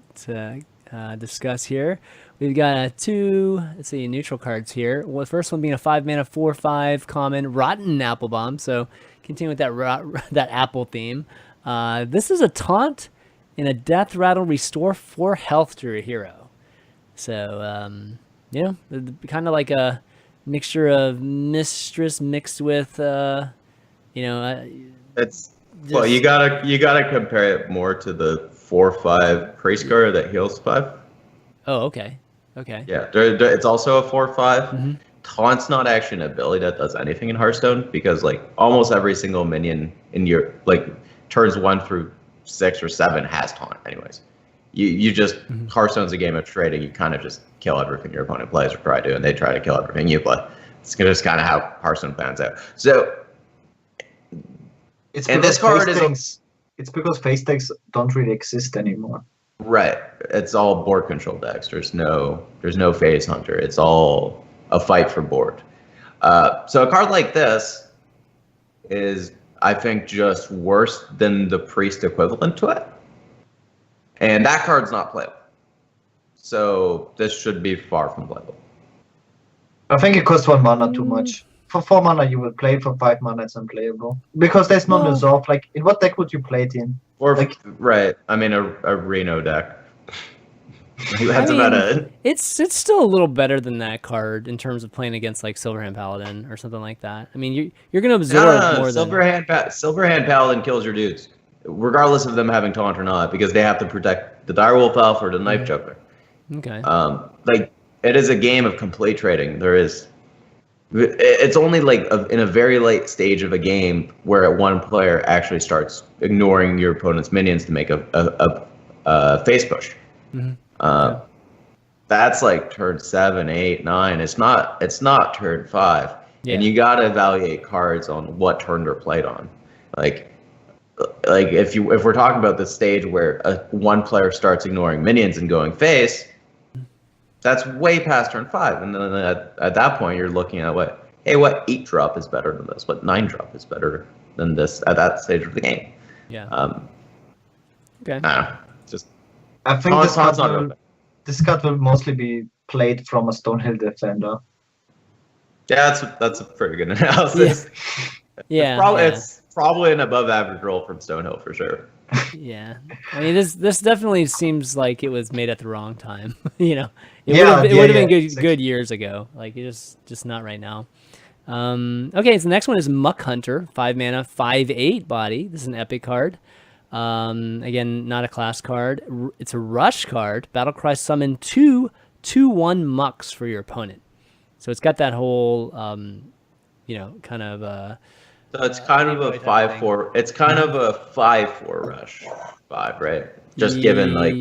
discuss here. We've got 2, neutral cards here. Well, the first one being a 5-mana 4/5 common Rotten Applebomb. So continue with that apple theme. This is a taunt and a Death Rattle, restore 4 health to your hero. So kind of like a mixture of Mistress mixed with it's well, you gotta compare it more to the 4/5 Priest card that heals 5. Oh, okay. Yeah, it's also a 4/5. Mm-hmm. Taunt's not actually an ability that does anything in Hearthstone, because like almost every single minion in your turns 1 through 6 or 7 has taunt anyways. You just Hearthstone's a game of trading. You kind of just kill everything your opponent plays or try to, and they try to kill everything you play. It's just kind of how Hearthstone plans out. So it's because face decks don't really exist anymore. Right. It's all board control decks. There's no phase hunter. It's all a fight for board. So a card like this is I think, just worse than the priest equivalent to it. And that card's not playable. So this should be far from playable. I think it costs 1 mana too much. For 4 mana you will play, for 5 mana it's unplayable. Because there's no resolve. Like, in what deck would you play it in? Or like, right, I mean a Reno deck. That's about it. It's still a little better than that card in terms of playing against like Silverhand Paladin or something like that. I mean, you're going to absorb more Silverhand Paladin kills your dudes, regardless of them having taunt or not, because they have to protect the Direwolf Elf or the Knife Joker. Okay. Like, it is a game of complete trading. It's only like in a very late stage of a game where one player actually starts ignoring your opponent's minions to make a face push. Mm-hmm. That's like turn 7, 8, 9. It's not turn 5. Yeah. And you gotta evaluate cards on what turn they're played on. Like if we're talking about the stage where one player starts ignoring minions and going face, that's way past turn 5. And then at that point you're looking at what 8 drop is better than this? What 9 drop is better than this at that stage of the game? Yeah. Okay. I think this card will mostly be played from a Stonehill Defender. Yeah, that's a pretty good analysis. Yeah. It's probably an above average roll from Stonehill for sure. Yeah, I mean this definitely seems like it was made at the wrong time. You know, it would have been good years ago. Like it's just not right now. Okay, so the next one is Muck Hunter, 5 mana, 5/8 body. This is an epic card. Again, not a class card. It's a rush card. Battlecry summon 2/2/1 mucks for your opponent. So it's got that whole, kind of. So it's kind of a 5/4. It's kind of a 5/4 rush 5, right? Just given like.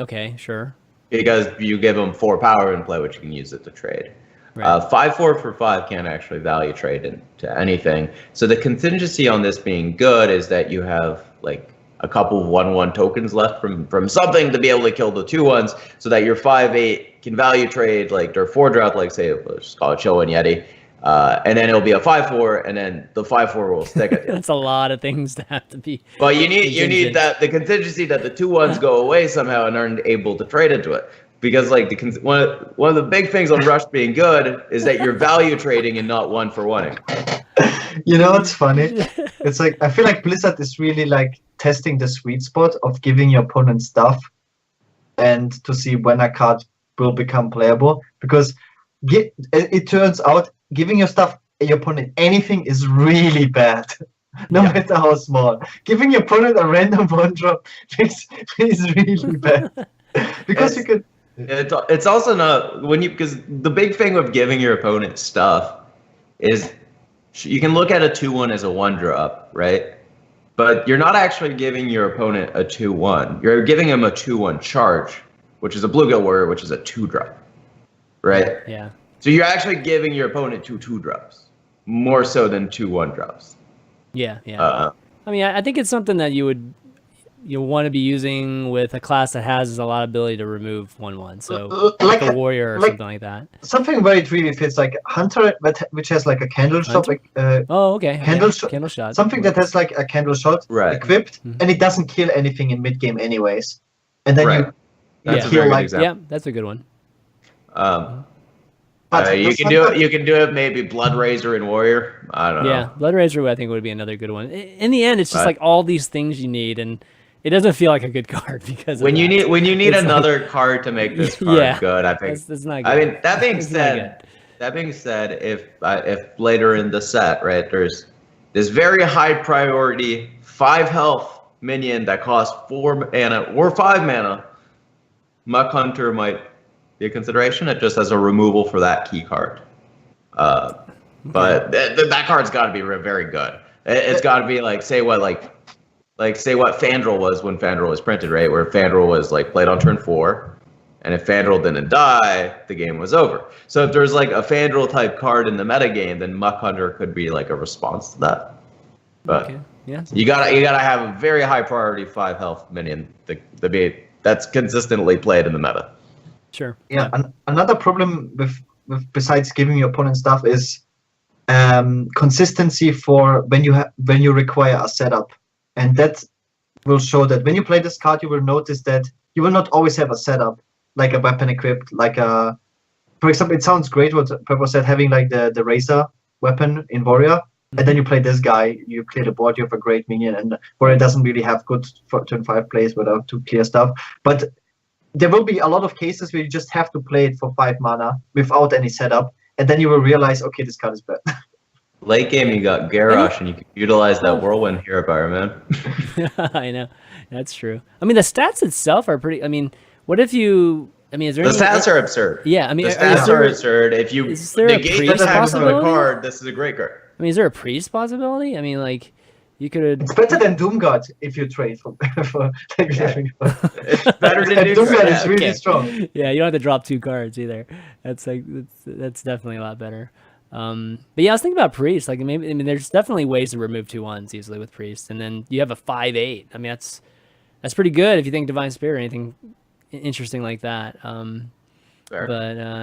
Okay, sure. Because you give them 4 power in play, which you can use it to trade. Right. 5/4 for 5 can't actually value trade into anything. So the contingency on this being good is that you have like a couple of 1/1 tokens left from something to be able to kill the 2/1s, so that your 5/8 can value trade like their 4-drop, like say let's call it Chill and Yeti, and then it'll be a 5/4, and then the 5/4 will stick at you. That's a lot of things to have to be. But you need that the contingency that the 2/1s go away somehow and aren't able to trade into it. Because like one of the big things on Rush being good is that you're value trading and not 1-for-1ing. You know what's funny? It's like I feel like Blizzard is really like testing the sweet spot of giving your opponent stuff, and to see when a card will become playable. Because it turns out giving your opponent anything is really bad, no matter how small. Giving your opponent a random 1-drop is really bad because you could. It's also not because the big thing with giving your opponent stuff is you can look at a 2/1 as a 1-drop, right? But you're not actually giving your opponent a 2/1. You're giving him a 2/1 charge, which is a Bluegill Warrior, which is a 2-drop, right? Yeah. So you're actually giving your opponent 2 2-drops, more so than 2 1-drops. Yeah. I mean, I think it's something that you'll want to be using with a class that has a lot of ability to remove 1/1. So like a warrior or something like that. Something where it really fits, like Hunter, which has like a candle shot. Candle shot. Something that has like a candle shot equipped, and it doesn't kill anything in mid game anyways. And then that's a very good example. Yeah, that's a good one. You can do it maybe Blood Razor and Warrior. I don't know. Yeah, Blood Razor I think would be another good one. In the end, it's just like all these things you need, and it doesn't feel like a good card because when you need another card to make this card good, I think that's not good. I mean, that being said, if later in the set, right, there's this very high priority 5 health minion that costs 4 mana or 5 mana, Muck Hunter might be a consideration. It just has a removal for that key card. But that card's got to be very good. It's got to be like say what Fandral was when Fandral was printed, right? Where Fandral was like played on turn 4, and if Fandral didn't die, the game was over. So if there's like a Fandral type card in the metagame, then Muck Hunter could be like a response to that. But you gotta have a very high priority 5 health minion that's consistently played in the meta. Sure. Yeah. Another problem with besides giving your opponent stuff is consistency for when you require a setup, and that will show that when you play this card, you will notice that you will not always have a setup, like a weapon equipped, like a, for example, it sounds great what Purple said, having like the Razor weapon in Warrior, and then you play this guy, you clear the board, you have a great minion, and Warrior doesn't really have good turn 5 plays without to clear stuff. But there will be a lot of cases where you just have to play it for 5 mana without any setup, and then you will realize, okay, this card is bad. Late game, you got Garrosh, and you can utilize that Whirlwind Hero Power, man. I know. That's true. I mean, the stats itself are pretty... I mean, what if you... I mean, is there the stats are absurd. Yeah, I mean... The stats are absurd. If you negate the tax on the card, this is a great card. I mean, is there a priest possibility? I mean, like, you could... It's better than Doomguard if you trade for like, it's better than Doomguard is really strong. Yeah, you don't have to drop 2 cards either. That's like that's definitely a lot better. But yeah, I was thinking about priest. Like, maybe, I mean, there's definitely ways to remove 2/1s easily with priest, and then you have a 5/8. I mean, that's pretty good if you think Divine Spirit or anything interesting like that. But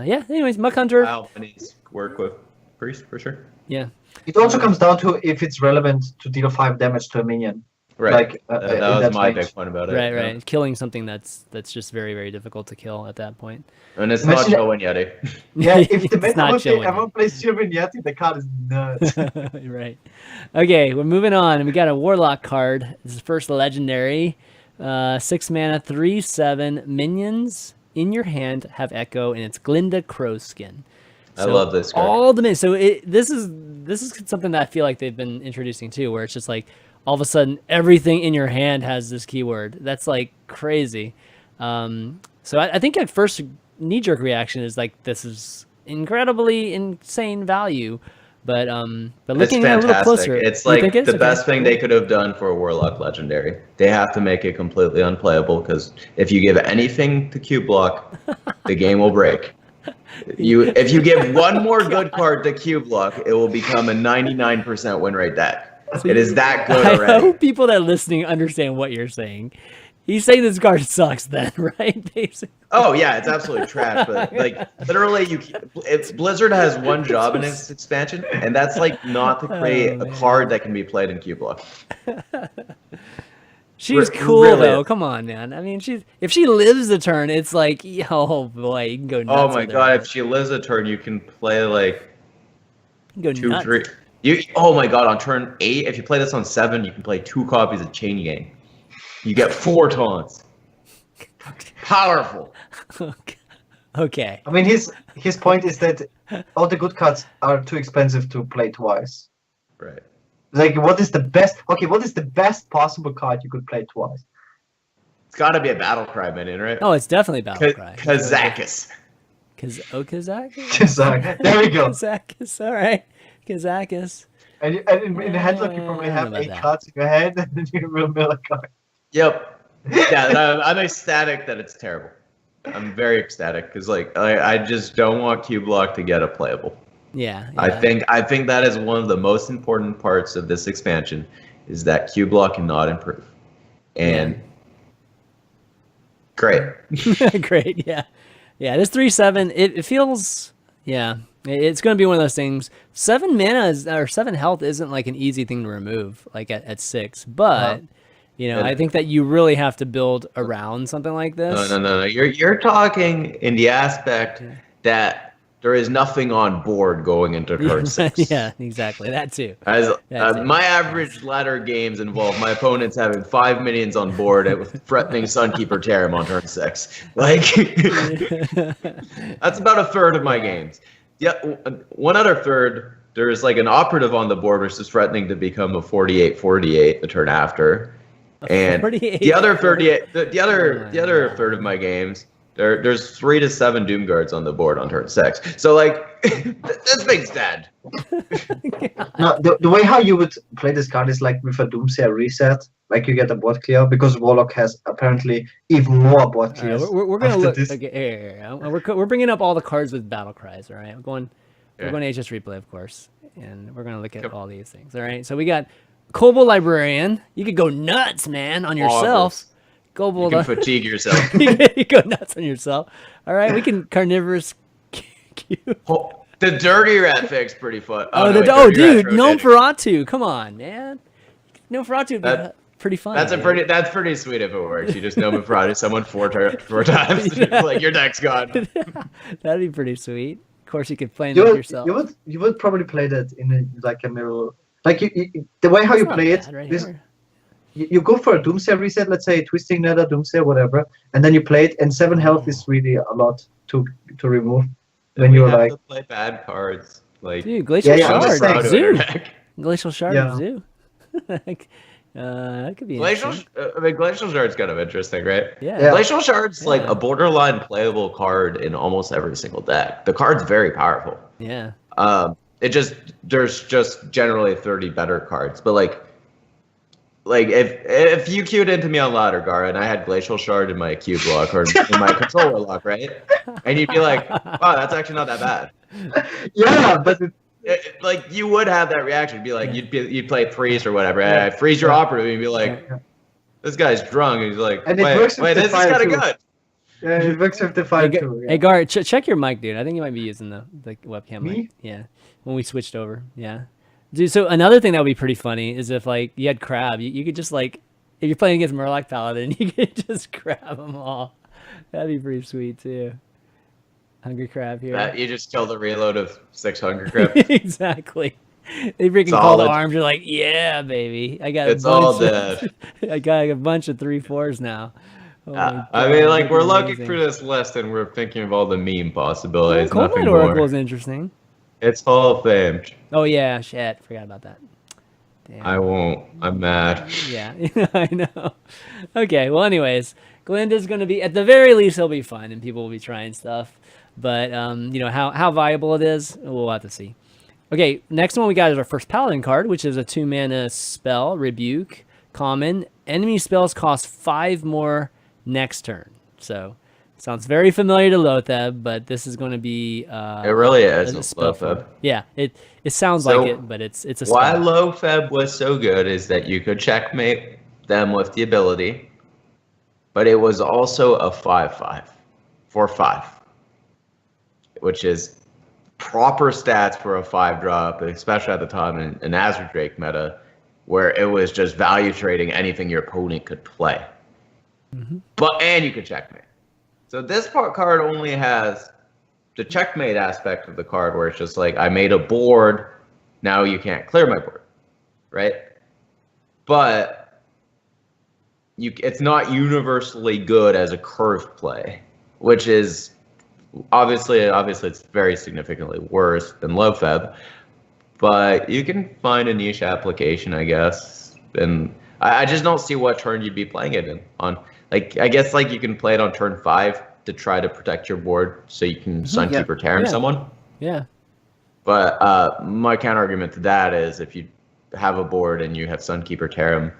yeah. Anyways, Muck Hunter. Alpinies work with priest for sure. Yeah. It also comes down to if it's relevant to deal 5 damage to a minion. Right. Like, that was my big point about it. Right, right. Yeah. Killing something that's just very, very difficult to kill at that point. And it's not Joe and Yeti. Yeah, if the meta ever plays Joe and Yeti, the card is nuts. Right. Okay, we're moving on. We got a Warlock card. This is first legendary. 6 mana, 3/7 minions in your hand have Echo, and it's Glinda Crowskin. So I love this card. All the minions. So this is something that I feel like they've been introducing too, where it's just like all of a sudden everything in your hand has this keyword. That's like crazy. So I think at first knee-jerk reaction is like, this is incredibly insane value. But looking at it a little closer, it's like the best thing they could have done for a Warlock Legendary. They have to make it completely unplayable, because if you give anything to Q block, the game will break. If you give one more good card to Q block, it will become a 99% win rate deck. So it is that good already. I hope people that are listening understand what you're saying. He's saying this card sucks then, right? Basically. Oh yeah, it's absolutely trash. But like literally, Blizzard has one job in its expansion, and that's like not to create a card that can be played in Q block. She's cool really though. Come on, man. I mean, if she lives a turn, it's like, oh boy, you can go nuts. Oh my god, if she lives a turn, you can play like you can go 2, nuts. 3. Oh my god, on turn 8, if you play this on 7, you can play 2 copies of Chain Gang. You get 4 taunts. Powerful. Okay. I mean, his point is that all the good cards are too expensive to play twice. Right. Like, what is the best? Okay, what is the best possible card you could play twice? It's got to be a Battlecry minion, right? Oh, it's definitely Battlecry. Kazakus. Kazakus? Kazak. There we go. Kazakus. All right. Kazakus. And in the headlock, you probably have 8 cards in your head, and then you will mill a card. Yep. Yeah, I'm ecstatic that it's terrible. I'm very ecstatic because, like, I just don't want Q block to get a playable. Yeah. I think that is one of the most important parts of this expansion, is that Q block cannot improve. And great. Great. Yeah. Yeah. This 3/7, it feels. Yeah. It's going to be one of those things. 7 mana or 7 health isn't like an easy thing to remove, like at 6. But you know, I think that you really have to build around something like this. No. You're talking in the aspect that there is nothing on board going into turn 6. Yeah, exactly. That too. My average ladder games involve my opponents having 5 minions on board with threatening Sunkeeper Tarim on turn 6. Like, that's about a third of my games. Yeah, one other third, there's like an operative on the board which is threatening to become a 48/48 the turn after. And the other 38, the other third of my games, there's 3 to 7 Doom Guards on the board on turn 6. So like, this thing's dead. No, the way how you would play this card is like with a Doomsayer reset, like you get a board clear, because Warlock has apparently even more board clears. We're gonna look. Okay, we're bringing up all the cards with battle cries. All right, we're going to HS Replay, of course, and we're gonna look at all these things. All right, so we got Kobold Librarian. You could go nuts, man, on yourself. Kobold. You can fatigue yourself. You go nuts on yourself. All right, we can Carnivorous Cube. The dirty rat fig's pretty fun. Dude, Nosferatu. Come on, man. Nosferatu would be pretty fun. That's pretty sweet if it works. You just Nosferatu someone four times. Like your deck's gone. That'd be pretty sweet. Of course, you could play it yourself. You would probably play that in a mirror. Like the way how you play it. You go for a Doomsayer reset, let's say Twisting Nether, Doomsayer, whatever, and then you play it, and 7 health is really a lot to remove. When you're like to play bad cards, like dude, Glacial Shard, Zoo, Glacial Shard, Zoo. That could be Glacial. Glacial Shard's kind of interesting, right? Yeah. Glacial Shard's like a borderline playable card in almost every single deck. The card's very powerful. Yeah. There's just generally 30 better cards, but like if you queued into me on ladder, Gaara, and I had Glacial Shard in my cube lock or in my controller lock, right? And you'd be like, wow, that's actually not that bad. Yeah, but like you would have that reaction. It'd be like you'd play freeze or whatever. And I'd freeze your operative and you'd be like, this guy's drunk. And he's like, and wait, this is kind of good. Yeah, it works with the 5-2. Hey, Gaara, check your mic, dude. I think you might be using the webcam mic. Me? Yeah, when we switched over. Yeah. Dude, so another thing that would be pretty funny is if like you had Crab, you could just like, if you're playing against Murloc Paladin, you could just grab them all. That'd be pretty sweet too. Hungry Crab here. You just kill the reload of 6 Hungry Crab. Exactly. They freaking call the arms. You're like, yeah, baby. I got I got a bunch of 3/4s now. I mean, like we're looking through this list and we're thinking of all the meme possibilities. Cold Night Oracle is interesting. It's Hall of Fame. Oh yeah, shit. Forgot about that. Damn. I won't. I'm mad. Yeah, I know. Okay, well anyways, Glinda's gonna be, at the very least, he'll be fun and people will be trying stuff. But you know, how viable it is, we'll have to see. Okay, next one we got is our first Paladin card, which is a 2-mana spell, Rebuke, common. Enemy spells cost 5 more next turn. So sounds very familiar to Lotheb, but this is going to be it really is Lotheb. Yeah, it sounds like it, but it's a spell. Why Lotheb was so good is that you could checkmate them with the ability, but it was also a 5/5 for 5, which is proper stats for a 5-drop, especially at the time in Azure Drake meta, where it was just value trading anything your opponent could play. And you could checkmate. So this card only has the checkmate aspect of the card, where it's just like, I made a board, now you can't clear my board, right? But it's not universally good as a curve play, which is obviously it's very significantly worse than Lotheb. But you can find a niche application, I guess. And I just don't see what turn you'd be playing it on. Like, I guess like you can play it on turn 5 to try to protect your board so you can Sunkeeper Terran someone. Yeah. But my counter argument to that is, if you have a board and you have Sunkeeper Terran,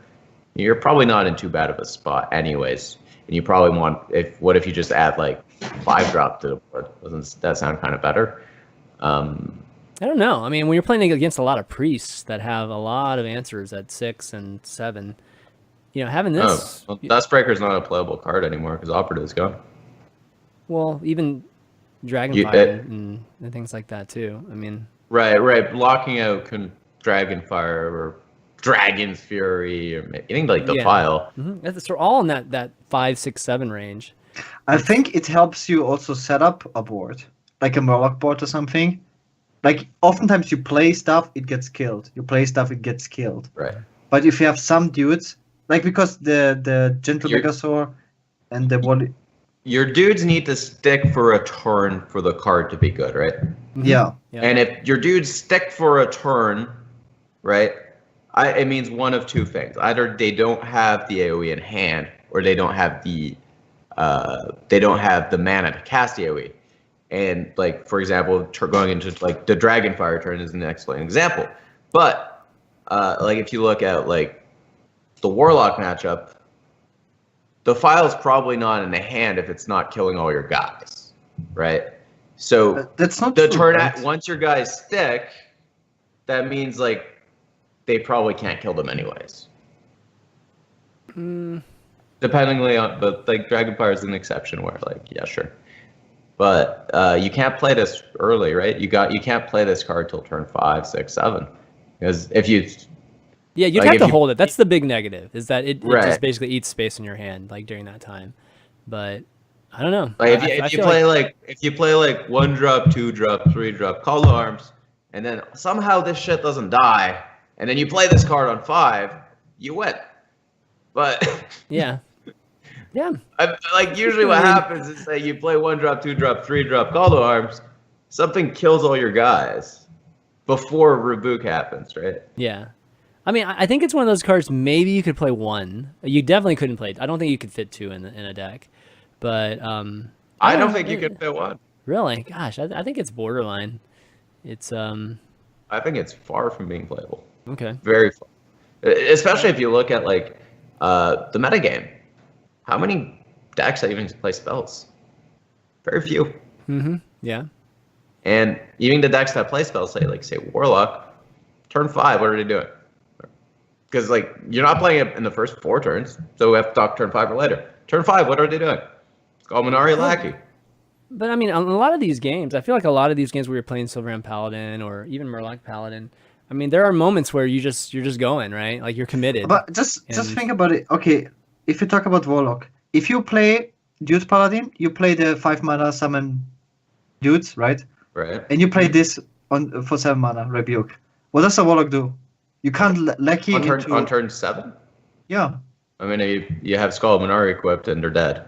you're probably not in too bad of a spot anyways. And you probably want, what if you just add like 5-drop to the board? Doesn't that sound kind of better? I don't know. I mean, when you're playing against a lot of priests that have a lot of answers at 6 and 7, you know, having this... Oh, well, Dustbreaker's not a playable card anymore because Operative's gone. Well, even Dragonfire and things like that too. I mean... Right. Blocking out Dragonfire or Dragon's Fury or anything like Defile. That's all in that 5, 6, 7 range. I think it helps you also set up a board, like a Murloc board or something. Like, oftentimes you play stuff, it gets killed. You play stuff, it gets killed. Right. But if you have some dudes, like, because the Gentle Megasaur and the Wally... Your dudes need to stick for a turn for the card to be good, right? Yeah. And if your dudes stick for a turn, right, it means one of two things. Either they don't have the AoE in hand, or they don't have the mana to cast the AoE. And like, for example, going into like the Dragonfire turn is an excellent example. But like if you look at like the Warlock matchup, the file's probably not in the hand if it's not killing all your guys, right? So that's not the true, turn right? once your guys stick, that means like they probably can't kill them anyways. Depending on, but like Dragonfire is an exception where like, yeah, sure. but you can't play this early, right? You can't play this card till turn 5, 6, 7, because if you you'd like, have to if hold it. That's the big negative, is that it Right. just basically eats space in your hand like during that time. But I don't know. Like I if you feel play like if you play like 1 drop, 2 drop, 3 drop, Call to Arms, and then somehow this shit doesn't die, and then you play this card on 5, you win. But yeah. like usually what happens is that you play 1 drop, 2 drop, 3 drop, Call to Arms, something kills all your guys before Rebuke happens, right? Yeah. I mean, I think it's one of those cards. Maybe you could play 1. You definitely couldn't play. I don't think you could fit 2 in a deck. But I don't think you could fit 1. Really, gosh, I think it's borderline. It's I think it's far from being playable. Okay. Very far. Especially if you look at like the metagame. How many decks that even play spells? Very few. Mm-hmm. Yeah. And even the decks that play spells, say Warlock, turn 5, what are they doing? Because like you're not playing it in the first 4 turns, so we have to talk turn 5 or later. Turn 5, what are they doing? Minari Lackey. But I mean, a lot of these games, I feel like a lot of these games where you're playing Silverhand Paladin or even Murloc Paladin, I mean, there are moments where you're just going, right? Like you're committed. But just think about it. Okay, if you talk about Warlock, if you play Dude Paladin, you play the 5 mana summon dudes, right? Right. And you play this for 7 mana Rebuke. What does a Warlock do? You can't Lackey on turn 7. Yeah. I mean, you have Skull Minari equipped and they're dead.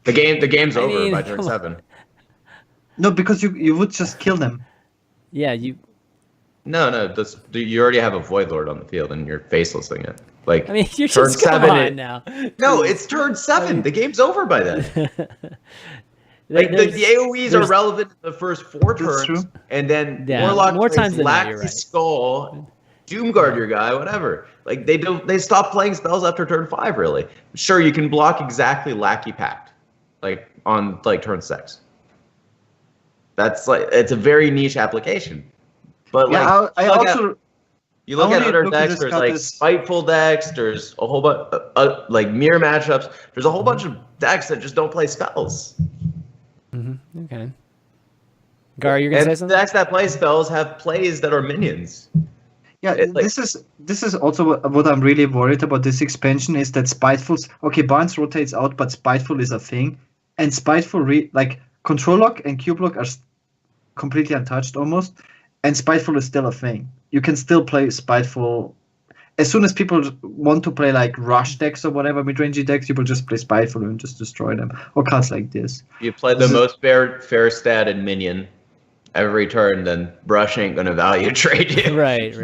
The game's over by turn 7. No, because you would just kill them. Yeah, you. No. You already have a Void Lord on the field and you're facelessing it. Like, I mean, you're turn just come 7 on now. No, it's turn 7. The game's over by then. Like the AoEs are relevant in the first 4 turns, and then Warlock more times than Lackey that, you're right. Skull, Doomguard your guy, whatever. Like they stop playing spells after turn 5. Really, sure you can block exactly Lackey Pact, like on like turn 6. That's like it's a very niche application. But yeah, like you look at other decks. At There's like spiteful decks. There's a whole bunch like mirror matchups. There's a whole bunch of decks that just don't play spells. Mm-hmm. Okay. Gar, you're gonna say something? Decks that play spells have plays that are minions. Yeah, this is also what I'm really worried about this expansion is that Spiteful's Barnes rotates out, but Spiteful is a thing, and Spiteful like Control Lock and Cube Lock are completely untouched almost, and Spiteful is still a thing. You can still play Spiteful. As soon as people want to play like rush decks or whatever mid-range decks, people just play Spiteful and just destroy them. Or cards like this. You play the most fair statted minion every turn, then Brush ain't gonna value trade you. Right.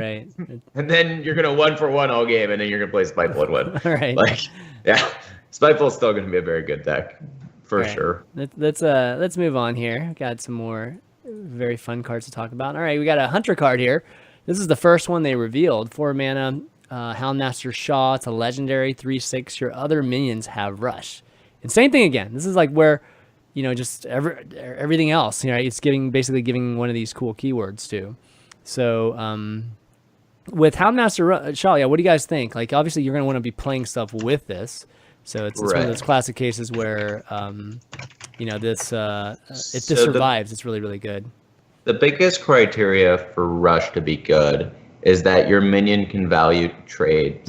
And then you're gonna 1-for-1 all game, and then you're gonna play Spiteful and win. Right. Like, yeah, Spiteful's still gonna be a very good deck for sure. Let's move on here. Got some more very fun cards to talk about. All right, we got a Hunter card here. This is the first one they revealed. 4 mana. Houndmaster Shaw, it's a legendary 3/6. Your other minions have rush. And same thing again. This is like where, just everything else. It's basically giving one of these cool keywords too. So with Houndmaster Shaw, what do you guys think? Like obviously you're gonna want to be playing stuff with this. So it's one of those classic cases where this if this survives, it's really, really good. The biggest criteria for rush to be good is that your minion can value trade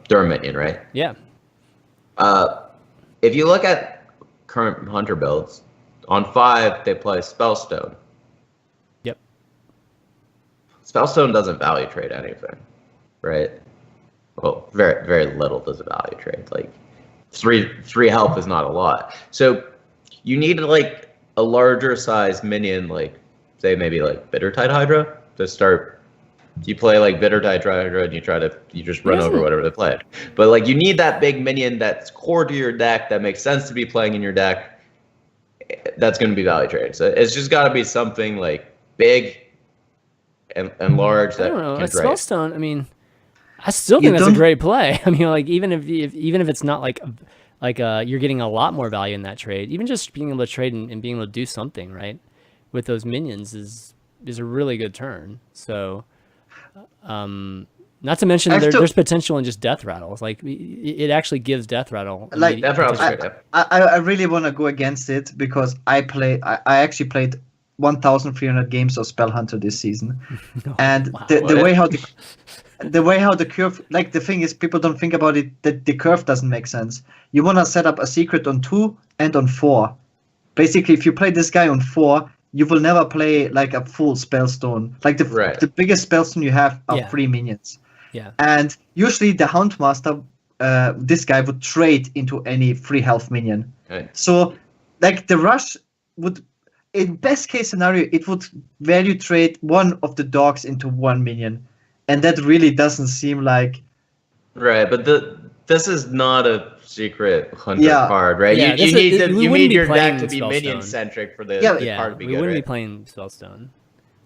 their minion, right? Yeah. If you look at current Hunter builds, on 5 they play Spellstone. Yep. Spellstone doesn't value trade anything, right? Well, very, very little does it value trade. Like 3 health is not a lot. So you need like a larger size minion, like say maybe like Bittertide Hydra to start. You play like Bittertide Hydra and you just run over whatever they played. But like you need that big minion that's core to your deck that makes sense to be playing in your deck. That's going to be value trade. So it's just got to be something like big and large that I don't know. can A trade. Spellstone, I mean, I still think that's a great play. I mean, like even if it's not like you're getting a lot more value in that trade, even just being able to trade and being able to do something right with those minions is a really good turn. So. Not Not to mention there's potential in just death rattles. Like it actually gives death rattle. Like death rattles. I really want to go against it because I actually played 1,300 games of Spell Hunter this season, and the way how the curve, like the thing is, people don't think about it, that the curve doesn't make sense. You want to set up a secret on 2 and on 4. Basically, if you play this guy on 4, you will never play like a full spellstone. Like the biggest spellstone you have are 3 minions. Yeah. And usually the Houndmaster, this guy would trade into any 3 health minion. Okay. So like the rush would, in best case scenario, it would value trade one of the dogs into 1 minion. And that really doesn't seem like... Right, but this is not a secret hunter card, right? Yeah, you need your deck to be minion-centric for the card to be good, we wouldn't be playing Spellstone.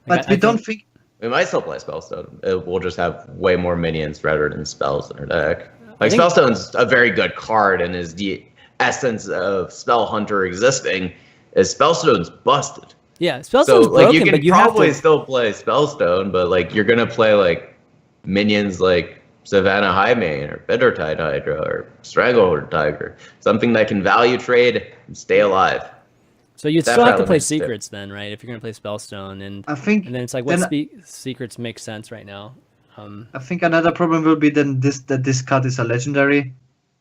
But we don't think... We might still play Spellstone. We'll just have way more minions rather than spells in our deck. Like, Spellstone's a very good card and is the essence of Spell Hunter existing, is Spellstone's busted. Yeah, Spellstone's broken, you can but you probably have to... still play Spellstone, but, like, you're going to play, like, minions like Savannah Highmane or Bittertide Hydra or Stranglehold Tiger. Something that can value trade and stay alive. So you'd still have to play secrets then, right? If you're going to play Spellstone, and then it's like, what secrets make sense right now? I think another problem will be then that this card is a legendary,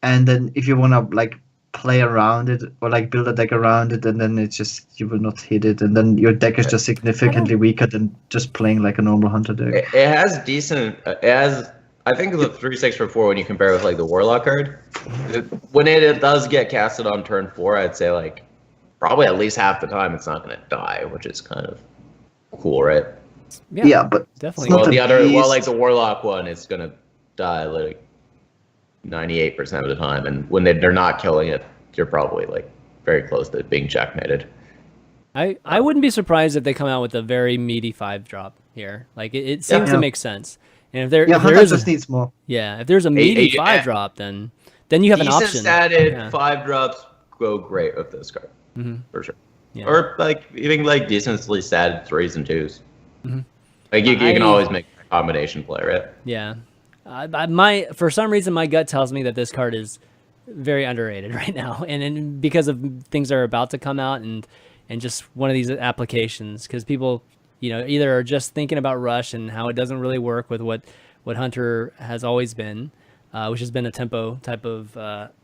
and then if you want to like play around it or like build a deck around it, and then it's just you will not hit it, and then your deck is just significantly weaker than just playing like a normal hunter deck. It has decent. I think the 3/6 for 4 when you compare it with like the Warlock card, when it does get casted on turn 4, I'd say like. Probably at least half the time it's not going to die, which is kind of cool, right? Yeah, but definitely. Well, like the Warlock one, it's going to die like 98% of the time, and when they're not killing it, you're probably like very close to being checkmated. I wouldn't be surprised if they come out with a very meaty 5-drop here. Like it seems to make sense. And if there just needs more. Yeah, if there's a meaty 5-drop, then you have an option. Decent 5-drops go great with this card. For sure. Yeah. Or like even like decently statted 3s and 2s. Like you can always make a combination play, right? Yeah. For some reason my gut tells me that this card is very underrated right now, and because of things that are about to come out and just one of these applications, because people either are just thinking about Rush and how it doesn't really work with what Hunter has always been. Which has been a tempo type of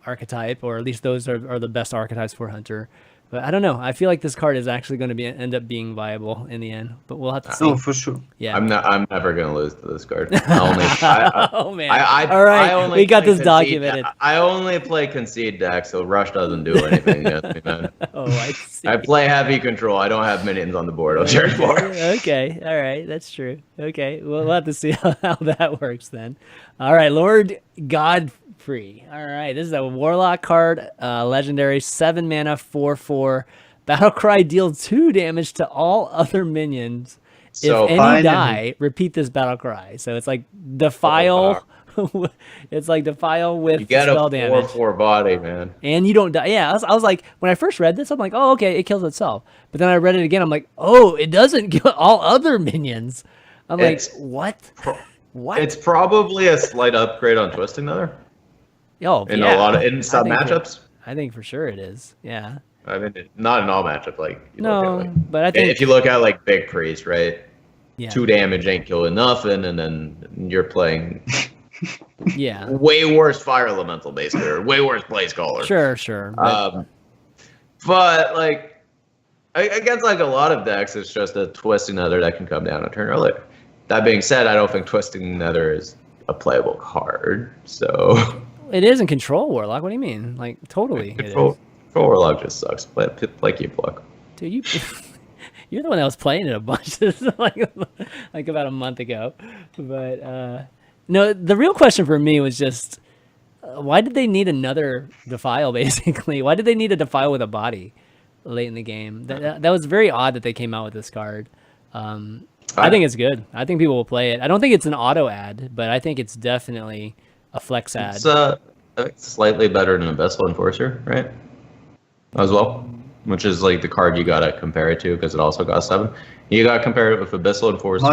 archetype, or at least those are the best archetypes for Hunter. But I don't know. I feel like this card is actually going to end up being viable in the end. But we'll have to see. Oh, for sure. Yeah. I'm never going to lose to this card. Oh man. All right. We got this documented. I only play concede deck, so Rush doesn't do anything against me, man. Oh, I see. I play heavy control. I don't have minions on the board on turn 4. Okay. All right. That's true. Okay. We'll have to see how that works then. All right. Lord Godfrey. All right, this is a Warlock card, legendary, 7 mana, 4/4. Battlecry, deal 2 damage to all other minions. If any die, repeat this Battlecry. So it's like Defile. It's like Defile with spell damage. You get a 4/4 body, man. And you don't die. Yeah, I was like, when I first read this, I'm like, oh, okay, it kills itself. But then I read it again, I'm like, oh, it doesn't kill all other minions. I'm like, what? What? It's probably a slight upgrade on Twisting Nether. Oh, in some matchups. I think for sure it is. Yeah. I mean, not in all matchups. Like but I think if you look at like Big Priest, right? Yeah. 2 damage ain't killing nothing, and then you're playing. Yeah. Way worse Fire Elemental basically, or way worse Blaze Caller. Sure. But like against like a lot of decks, it's just a Twisting Nether that can come down a turn earlier. That being said, I don't think Twisting Nether is a playable card. So. It is in Control Warlock. What do you mean? Like, totally. Control Warlock just sucks. Play Keep Luck. Dude, you're the one that was playing it a bunch. like about a month ago. But, no, the real question for me was just, why did they need another Defile, basically? Why did they need a Defile with a body late in the game? That was very odd that they came out with this card. I think it's good. I think people will play it. I don't think it's an auto ad, but I think it's definitely a flex ad. It's slightly better than Abyssal Enforcer, right? As well, which is like the card you gotta compare it to because it also got 7. You gotta compare it with Abyssal Enforcer.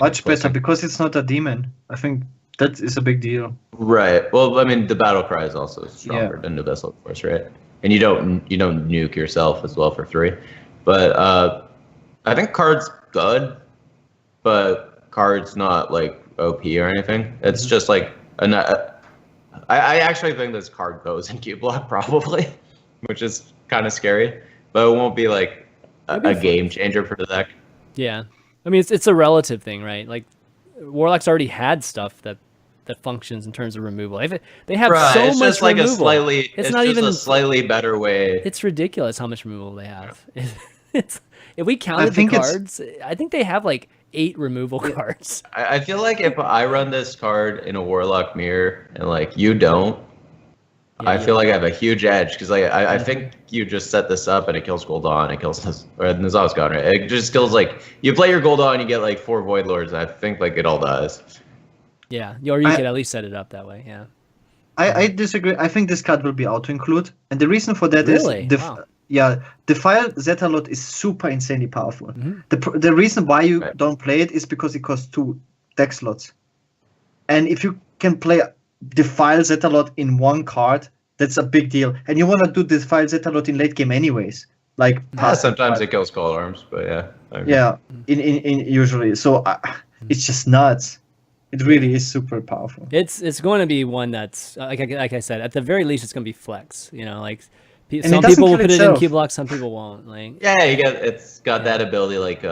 Much better, because it's not a demon. I think That is a big deal. Right. Well, I mean, the battle cry is also stronger than the Abyssal, of course, right? And you don't nuke yourself as well for 3. But I think card's good, but card's not like OP or anything. It's just like I actually think this card goes in Q block probably, which is kind of scary, but it won't be like a game changer for the deck. Yeah, I mean it's a relative thing, right? Like Warlock's already had stuff that functions in terms of removal. They have so it's much just like removal. It's not even a slightly better way. It's ridiculous how much removal they have. It's if we counted the cards, I think they have like 8 removal cards. I feel like if I run this card in a Warlock mirror and like you don't, I feel like I have a huge edge because like I think you just set this up and it kills Gul'dan, it kills this, or N'Zoth's gone, right? It just kills like you play your Gul'dan, you get like 4 Void Lords, and I think like it all dies. Yeah, or you could at least set it up that way. Yeah. I disagree. I think this card will be auto-include, and the reason for that is Defile Zetalot is super insanely powerful. The reason why you don't play it is because it costs 2 deck slots, and if you can play Defile Zetalot in one card, that's a big deal. And you want to do Defile Zetalot in late game anyways. Like sometimes it kills Call Arms, but in usually. So it's just nuts. It really is super powerful. It's going to be one that's like I said, at the very least, it's going to be flex. You know, like And some people will put it in Q block, some people won't. Like it's got that ability like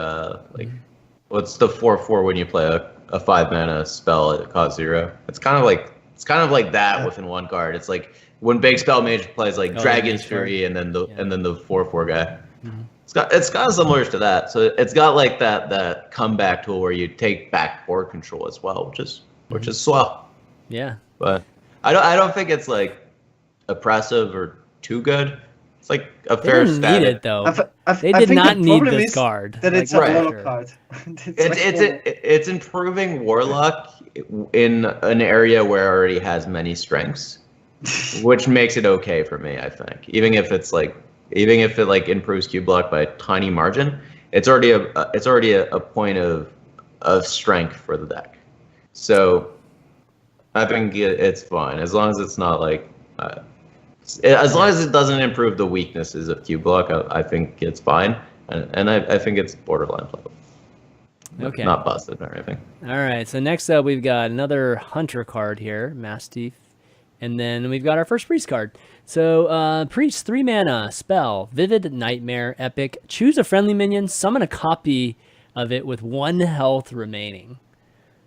what's the 4/4 when you play a 5 mana spell at cost 0? It's kind of like that within one card. It's like when Big Spell Mage plays like Dragon's Fury and then the 4/4 guy. It's kind of similar to that. So it's got like that comeback tool where you take back board control as well, which is swell. Yeah. But I don't think it's like oppressive or too good. It's like a fair stat. They didn't need it though. They did not need this card. That it's a Warlock card. It's improving Warlock in an area where it already has many strengths, which makes it okay for me. I think even if it like improves Q block by a tiny margin, it's already a point of strength for the deck. So I think it's fine as long as it's not like as long as it doesn't improve the weaknesses of Q block. I think it's fine, and I think it's borderline playable. Okay, not busted or anything. All right, so next up we've got another Hunter card here, Mastiff, and then we've got our first Priest card. So, Priest, 3 mana, spell, Vivid Nightmare, epic. Choose a friendly minion, summon a copy of it with 1 health remaining.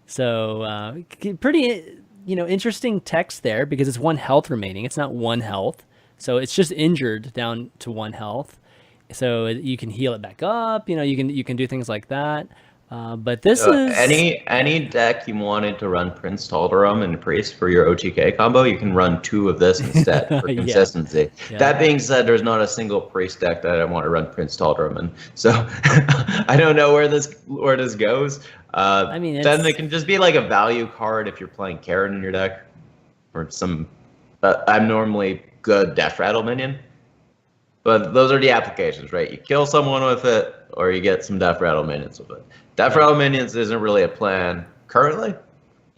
So, pretty, interesting text there because it's 1 health remaining. It's not 1 health. So, it's just injured down to 1 health. So, you can heal it back up. You can do things like that. But this is any deck you wanted to run Prince Tal'Daram and Priest for your OTK combo, you can run 2 of this instead for consistency. Yeah. That being said, there's not a single Priest deck that I want to run Prince Tal'Daram in, so I don't know where this goes. Then it can just be like a value card if you're playing Karen in your deck, or some abnormally good Death Rattle minion. But those are the applications, right? You kill someone with it, or you get some Death Rattle minions with it. Death Rattle minions isn't really a plan currently,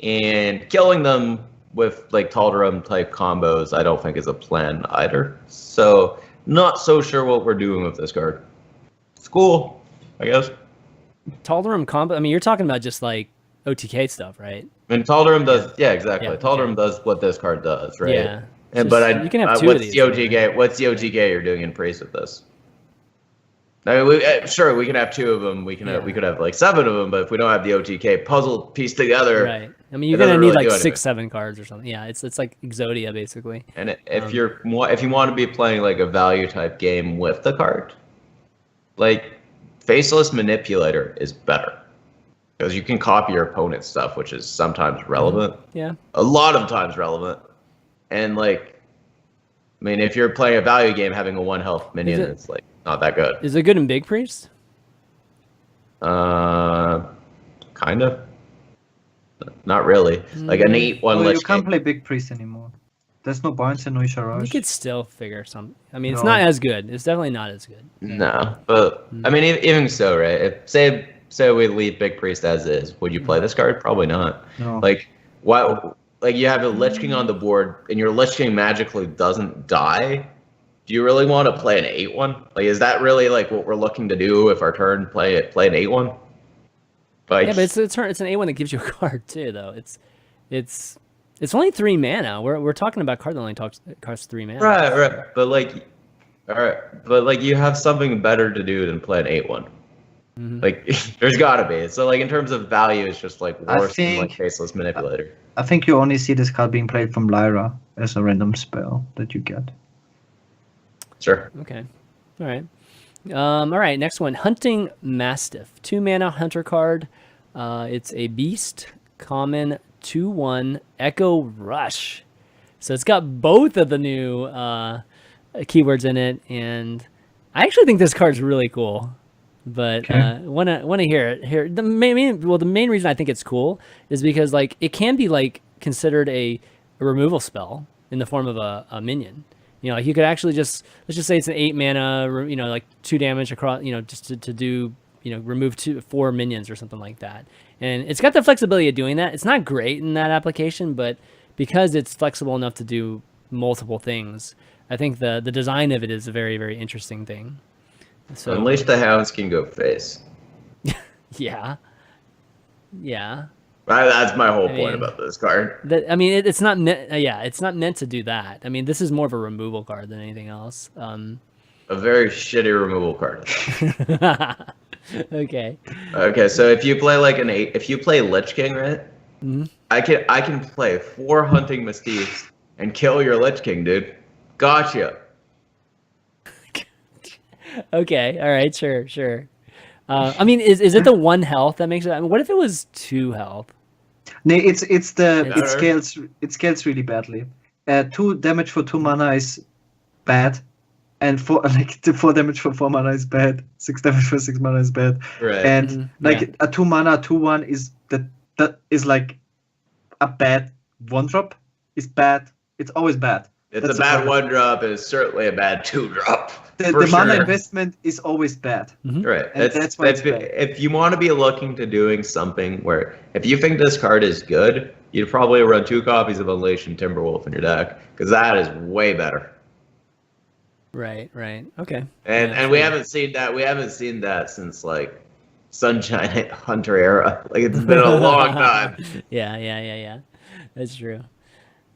and killing them with like Tal'Daram type combos I don't think is a plan either. So not so sure what we're doing with this card. It's cool, I guess. Tal'Daram combo. I mean, you're talking about just like OTK stuff, right? And Tal'Daram does, exactly. Yeah, Tal'Daram does what this card does, right? Yeah. You can have 2 of these. What's the OTK you're doing in Priest with this? I mean, we can have 2 of them. We could have like 7 of them, but if we don't have the OTK puzzle pieced together, right? I mean, you're gonna need like 6-7 cards or something. Yeah, it's like Exodia basically. And if you want to be playing like a value type game with the card, like Faceless Manipulator is better because you can copy your opponent's stuff, which is sometimes relevant. Yeah, a lot of times relevant. And like, I mean, if you're playing a value game, having a 1 health minion, it's like not that good. Is it good in Big Priest? Kind of. Not really. Like an 8/1. Well, you can't play Big Priest anymore. There's no Barnes and no Isharaj. You could still figure some. I mean, it's not as good. It's definitely not as good. No, but I mean, even so, right? If say we leave Big Priest as is, would you play this card? Probably not. No. Like why, like you have a Lich King on the board and your Lich King magically doesn't die. Do you really want to play an 8/1? Like, is that really like what we're looking to do if our turn play an 8/1? Like, yeah, but it's an 8/1 that gives you a card too, though. It's only 3 mana. We're talking about a card that only costs 3 mana. Right. But like, all right, but like you have something better to do than play an 8/1. Mm-hmm. Like, there's gotta be. So like in terms of value, it's just like worse than like Faceless Manipulator. I think you only see this card being played from Lyra as a random spell that you get. Sure. Okay. All right. All right. Next one, Hunting Mastiff, 2 mana hunter card. It's a beast, common, 2/1 Echo Rush. So it's got both of the new keywords in it, and I actually think this card's really cool. But wanna hear it here. The main reason I think it's cool is because like it can be like considered a removal spell in the form of a minion. You know, like you could actually let's just say it's an 8 mana, you know, like 2 damage across, you know, just to do, you know, remove 4 minions or something like that. And it's got the flexibility of doing that. It's not great in that application, but because it's flexible enough to do multiple things, I think the design of it is a very, very interesting thing. So Unleash the Hounds can go face. Yeah. That's my whole point about this card. It's not meant. It's not meant to do that. I mean, this is more of a removal card than anything else. A very shitty removal card. Okay. So if you play like if you play Lich King, right? Mm-hmm. I can play 4 Hunting Mastiffs and kill your Lich King, dude. Gotcha. Okay. All right. Sure. I mean, is it the 1 health that makes it? I mean, what if it was 2 health? No, it scales really badly. 2 damage for 2 mana is bad, and 4 damage for 4 mana is bad. 6 damage for 6 mana is bad. Right. And a 2 mana 2/1 is that is like a bad 1-drop. Is bad. It's always bad. It's a bad 1-drop. It's certainly a bad 2-drop. The mana investment is always bad. Mm-hmm. Right. That's why if you want to be looking to doing something where if you think this card is good, you'd probably run 2 copies of Unleash and Timberwolf in your deck because that is way better. Right. Okay. And we haven't seen that. We haven't seen that since like Sunshine Hunter era. Like it's been a long time. Yeah. That's true.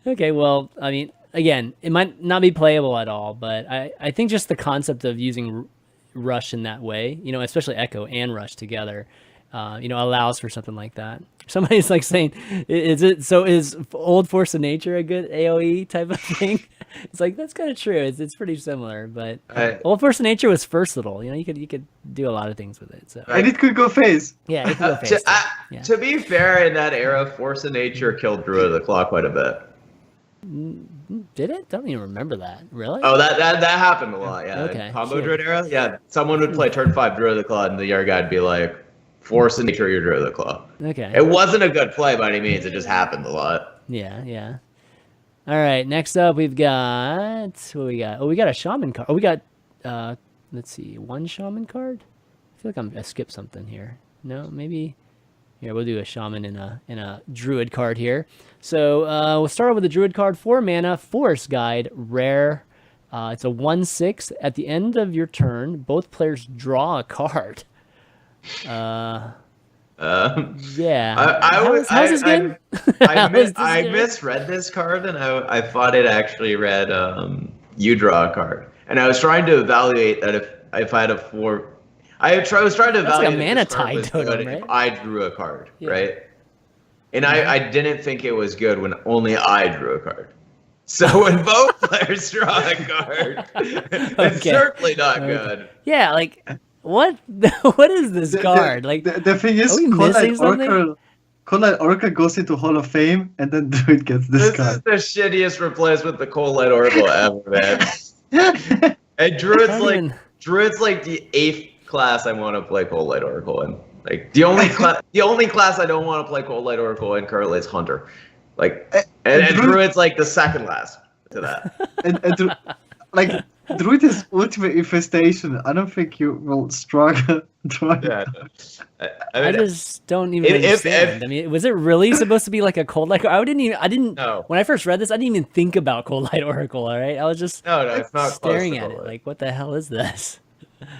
Okay. Well, I mean, again, it might not be playable at all, but I think just the concept of using Rush in that way, you know, especially Echo and Rush together, you know, allows for something like that. Somebody's like saying, is Old Force of Nature a good AoE type of thing? It's like, that's kind of true. It's pretty similar, but Old Force of Nature was versatile. You know, you could do a lot of things with it. So and it could go face. Yeah, it could go face. To be fair, in that era, Force of Nature killed Druid of the Claw quite a bit. Did it? Don't even remember that. Really? Oh, that happened a lot. Yeah. Okay. Combo Druid era. Yeah. Someone would play turn 5 Druid of the Claw, and the yard guy would be like, "Force of Nature, your Druid of the Claw." Okay. It wasn't a good play by any means. It just happened a lot. Yeah. All right. Next up, we've got what we got. Oh, we got a shaman card. Oh, we got. Let's see, 1 shaman card. I feel like I skipped something here. No, maybe. Here, we'll do a shaman in a druid card here. So we'll start with the druid card, 4 mana, Forest Guide, rare. It's a 1/6. At the end of your turn, both players draw a card. Yeah. How's this game? I misread this card, and I thought it actually read you draw a card, and I was trying to evaluate that if I had a 4. I was trying to evaluate like a mana tide totem, right? If I drew a card, right? And I didn't think it was good when only I drew a card. So when both players draw a card, it's certainly not good. Yeah, like what? What is this card? Like the thing is, Cold Oracle goes into Hall of Fame, and then Druid gets this card. This is the shittiest replacement the Cold Light Oracle ever, man. And Druid's like the 8th class I want to play Cold Light Oracle in. Like the only class I don't want to play Cold Light Oracle in currently is Hunter. Like and Druid's like the 2nd class to that. and like Druid is ultimate infestation. I don't think you will struggle. Yeah. I just don't even understand. I mean, was it really supposed to be like a cold light? I didn't. No. When I first read this, I didn't even think about cold light oracle. All right, I was just No, it's not staring close to at it. Cold Light. Like, what the hell is this?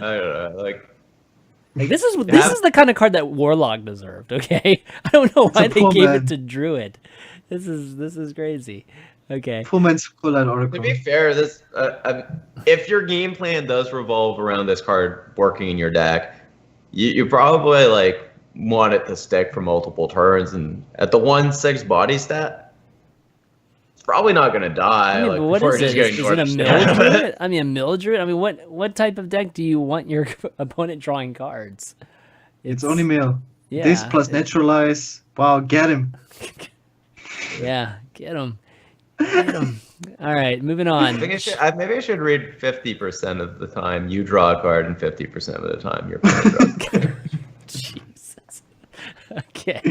I don't know. Like this is the kind of card that Warlock deserved. Okay, I don't know why they gave it to Druid. This is crazy. Okay. Poor man's cold light oracle. To be fair, this if your game plan does revolve around this card working in your deck, you probably like want it to stick for multiple turns, and at the 1/6 body stat, it's probably not gonna die. I mean, like, but what before is just it? getting Is it a torched. Mildred? I mean, a Mildred? I mean, what type of deck do you want your opponent drawing cards? It's only mill. Yeah, This plus naturalize. Wow, get him. Yeah, get him. Get him. All right, moving on. maybe I should read 50% of the time you draw a card and 50% of the time your opponent draws a card. Jesus. Okay.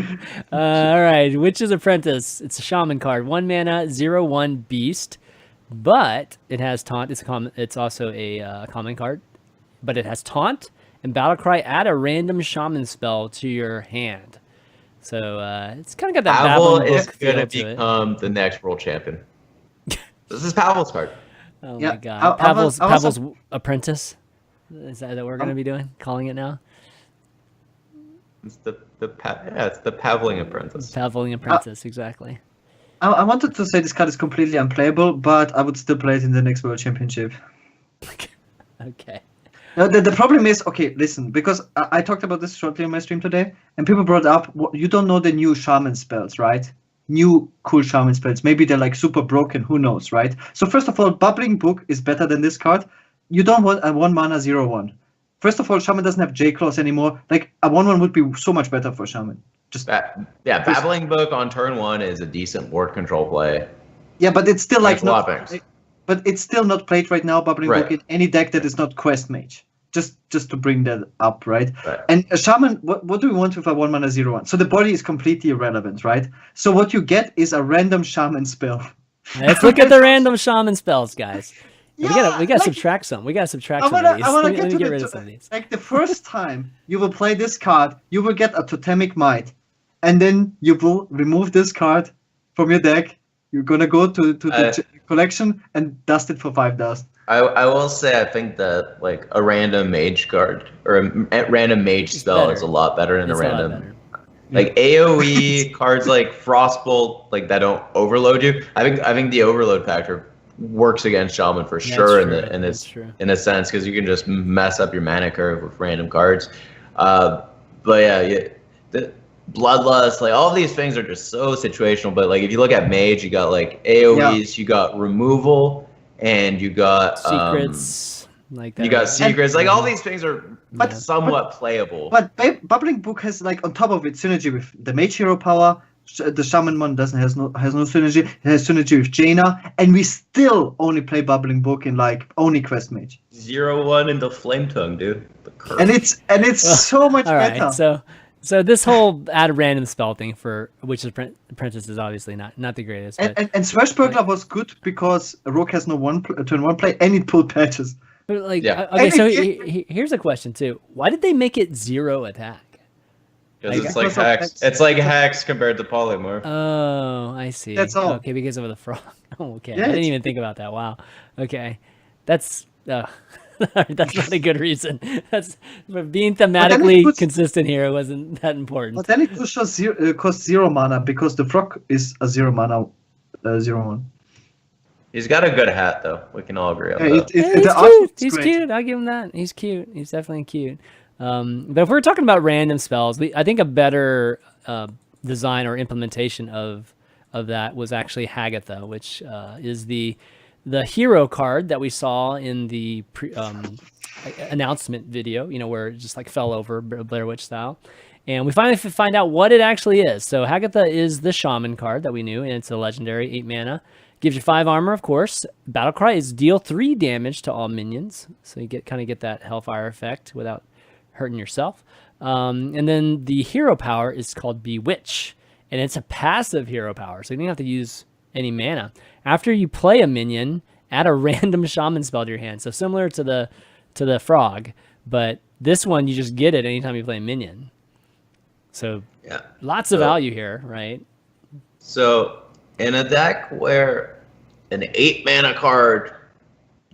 All right. Witch's Apprentice. It's a shaman card. 1 mana, 0/1 beast, but it has taunt. It's also a common card, but it has taunt and battle cry. Add a random shaman spell to your hand. So it's kind of got that Pavel Babylon is book going feel to to it. become the next world champion. This is Pavel's card. Oh Yeah, my god. I was- Pavel's Apprentice. Is that what we're going to be doing? Calling it now? It's it's the Paveling Apprentice. Paveling Apprentice, exactly. I wanted to say this card is completely unplayable, but I would still play it in the next World Championship. Okay. Now, the problem is, okay, listen, because I talked about this shortly on my stream today, and people brought up, you don't know the new shaman spells, right? New cool shaman spells. Maybe they're like super broken, who knows, right? So first of all, Bubbling Book is better than this card. You don't want a 1 mana 0/1. First of all, Shaman doesn't have J-Claws anymore. Like, a 1/1 would be so much better for Shaman. Babbling Book on turn 1 is a decent board control play. Yeah, but it's still like not, but it's still not played right now, Bubbling Right. Book, in any deck that is not Quest Mage. Just to bring that up, right? Right. And a Shaman, what do we want with a 1 mana 0/1? So the body is completely irrelevant, right? So what you get is a random Shaman spell. Let's look at the random shaman spells, guys. Yeah, we gotta like- subtract some. We gotta subtract I some wanna, of these. I wanna Let me get to get rid of some of these. like the first time you will play this card, you will get a Totemic Might, and then you will remove this card from your deck. You're gonna go to the collection and dust it for 5,000. I will say I think that like a random mage card or a random mage spell better. is a lot better than It's a a lot random. better. Like AOE cards like Frostbolt, like that don't overload you. I think the overload factor works against Shaman for sure That's true. in a sense because you can just mess up your mana curve with random cards. But yeah, the Bloodlust, like all of these things are just so situational. But like if you look at Mage, you got like AOEs, you got removal, and you got Secrets. Like that. You got secrets. Like all these things are But- somewhat playable. But Bubbling Book has like on top of it synergy with the Mage Hero power. The Shaman one has no synergy. It has synergy with Jaina, and we still only play Bubbling Book in like only Quest Mage. 0/1 into Flame Tongue, dude. The curve. And it's so much All better. right, so this whole add a random spell thing for Witch's Apprentice is obviously not the greatest. But, And Swashbuckler was good because Rogue has no turn one play and it pulled patches. but like, Yeah. okay, so And here's a question too. Why did they make it 0 attack? Because Like, it's like because of Hex. Hex. It's like Hex compared to Polymorph. Oh, I see. That's all. Okay, because of the frog. Oh, okay. Yeah, I didn't it's- even think about that. Wow. Okay, that's that's not a good reason. That's but being thematically puts- consistent here. It wasn't that important. But then it costs 0 mana because the frog is a 0 mana 0/1. He's got a good hat, though. We can all agree on Yeah, that. Yeah, the he's art cute. is He's great. cute. I'll give him that. He's cute. He's definitely cute. But if we're talking about random spells, I think a better design or implementation of that was actually Hagatha, which is the hero card that we saw in the announcement video. You know, where it just like fell over Blair Witch style. And we finally find out what it actually is. So Hagatha is the shaman card that we knew, and it's a legendary 8 mana. Gives you 5 armor, of course. Battlecry is deal 3 damage to all minions. So you get that Hellfire effect without hurting yourself. And then the hero power is called Bewitch. And it's a passive hero power, so you don't have to use any mana. After you play a minion, add a random shaman spell to your hand. So similar to the frog, but this one you just get it anytime you play a minion. So Yeah. lots of value here, right? So in a deck where an 8 mana card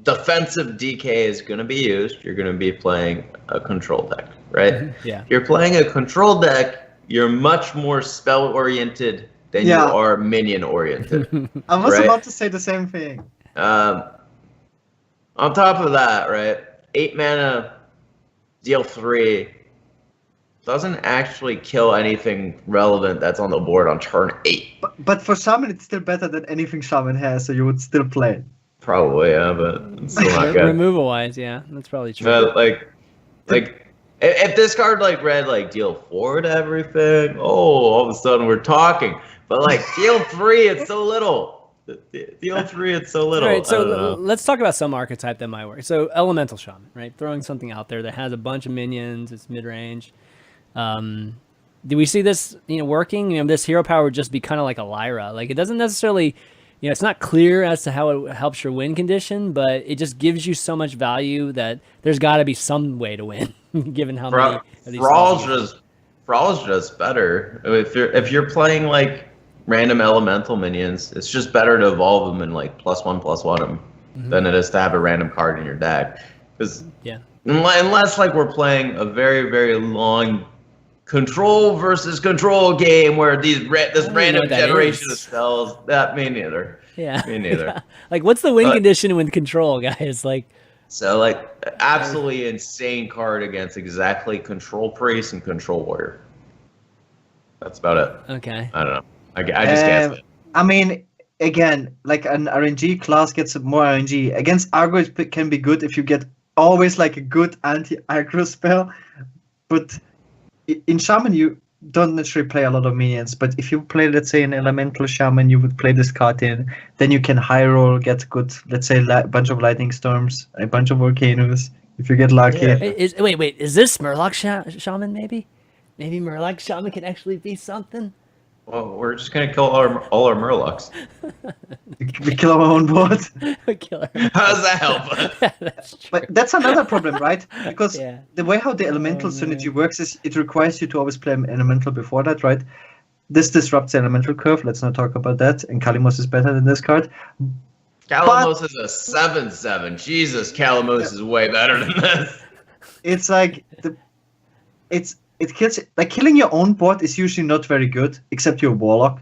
defensive DK is going to be used, you're going to be playing a control deck, right? Yeah. If you're playing a control deck, you're much more spell oriented than you are minion oriented. I was about to say the same thing. On top of that, right, 8 mana, deal 3, doesn't actually kill anything relevant that's on the board on turn 8. But for Shaman, it's still better than anything Shaman has, so you would still play it. Probably, yeah, but it's still not good. Removal wise, yeah, that's probably true. But like, if this card like read like deal 4 to everything, all of a sudden we're talking. But like deal 3, it's so little. Deal 3, it's so little. All right, so let's talk about some archetype that might work. So Elemental Shaman, right? Throwing something out there that has a bunch of minions, it's mid range. Do we see this, working? This hero power would just be kind of like a Lyra. Like it doesn't necessarily, it's not clear as to how it helps your win condition, but it just gives you so much value that there's got to be some way to win, given how many. Thrall's just better. If you're playing like random elemental minions, it's just better to evolve them and like +1/+1 them than it is to have a random card in your deck. Because unless like we're playing a very, very long control versus control game where this random generation of spells, me neither. Yeah. Me neither. Yeah. Like what's the win condition with control, guys? Like so like absolutely insane card against exactly control priest and control warrior. That's about it. Okay. I don't know. I just guessed it. I mean, again, like an RNG class gets more RNG. Against aggro, it can be good if you get always like a good anti-aggro spell. But in Shaman, you don't necessarily play a lot of minions. But if you play, let's say, an Elemental Shaman, you would play this card in. Then you can high roll, get good, let's say, a bunch of Lightning Storms, a bunch of Volcanoes, if you get lucky. Yeah. Wait, is this Murloc Shaman maybe? Maybe Murloc Shaman can actually be something? Well, we're just gonna kill all our Murlocs. We kill our own board. How does that help? That's true. But that's another problem, right? Because the way how the elemental synergy works is it requires you to always play an elemental before that, right? This disrupts the elemental curve. Let's not talk about that. And Kalimos is better than this card. Kalimos is a 7/7. Jesus, Kalimos is way better than this. It's like it kills, like killing your own board is usually not very good, except your Warlock.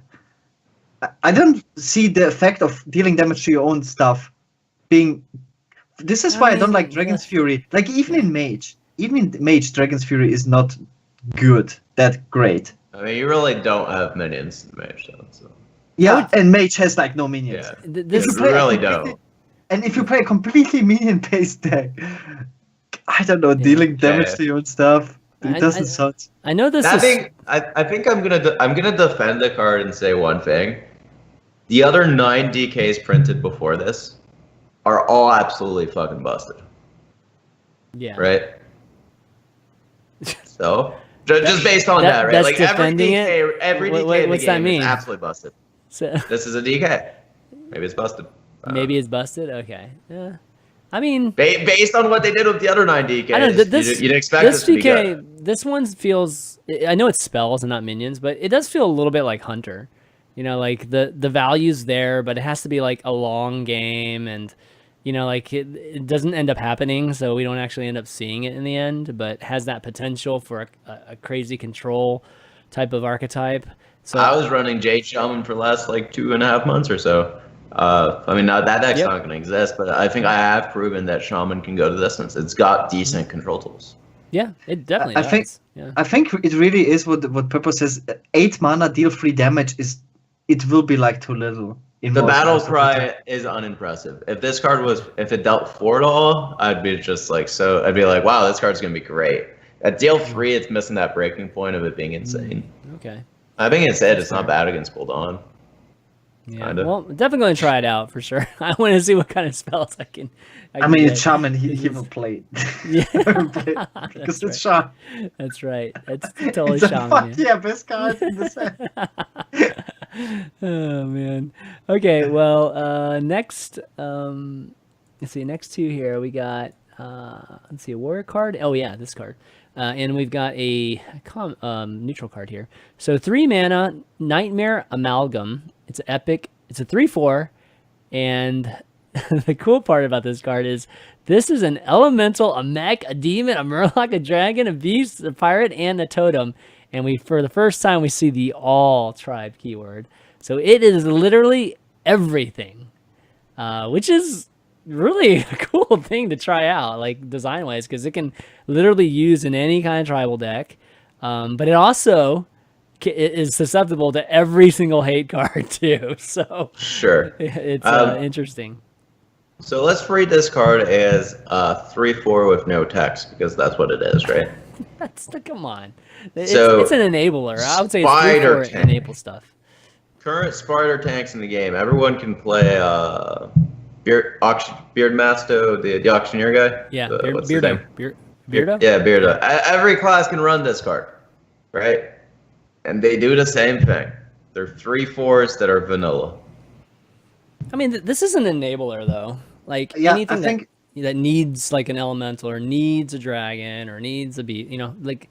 I don't see the effect of dealing damage to your own stuff being. This is why I don't like Dragon's Fury. Like even in Mage, Dragon's Fury is not good, that great. I mean, you really don't have minions in Mage, so. Yeah, and Mage has like no minions. Yeah, you really don't. And if you play a completely minion-based deck, I don't know, dealing damage to your own stuff. It doesn't sound. I know this. I think I'm gonna defend the card and say one thing. The other 9 DKs printed before this are all absolutely fucking busted. Yeah. Right. So just based on that, right? Like every DK in the game is absolutely busted. So this is a DK. Maybe it's busted. Maybe it's busted. Okay. Yeah. I mean, based on what they did with the other 9 DKs, I know, you'd expect this to be good. This one feels. I know it's spells and not minions, but it does feel a little bit like Hunter. Like the value's there, but it has to be like a long game, and like it doesn't end up happening, so we don't actually end up seeing it in the end. But has that potential for a crazy control type of archetype. So I was running Jade Shaman for the last like 2.5 months or so. I mean, now that deck's not going to exist, but I think I have proven that Shaman can go the distance. It's got decent control tools. Yeah, it definitely does. I think it really is what Purple says. 8 mana, deal 3 damage it will be like too little. The battle cry is unimpressive. If this card if it dealt 4 at all, I'd be like, wow, this card's going to be great. At deal 3, it's missing that breaking point of it being insane. Okay. I think it's not bad against Gul'dan. Yeah, kinda. Well, definitely going to try it out for sure. I want to see what kind of spells I can it's Shaman, he will play it. Yeah. Because it's Shaman. That's right. It's totally Shaman. Best card in the set. Oh man. Okay, well, next, let's see, next two here we got. Let's see, a warrior card. Oh yeah, this card. And we've got a neutral card here. So 3 mana, Nightmare Amalgam. It's epic. It's a 3/4, and the cool part about this card is this is an elemental, a mech, a demon, a murloc, a dragon, a beast, a pirate, and a totem. And we, for the first time, we see the all tribe keyword. So it is literally everything, which is really a cool thing to try out, like design wise, because it can literally use in any kind of tribal deck. But it also it is susceptible to every single hate card too. So Sure. it's interesting. So let's read this card as 3/4 with no text, because that's what it is, right? Come on. So, it's an enabler. I would say it's Spider 3/4 tank. enable stuff. Current spider tanks in the game. Everyone can play Beardmasto, the auctioneer guy. Yeah, What's his name? Beardo? Yeah, Beardo. Every class can run this card, right? And they do the same thing. They're 3/4s that are vanilla. I mean, this is an enabler though. Like Yeah, anything that needs like an elemental or needs a dragon or needs a beast, like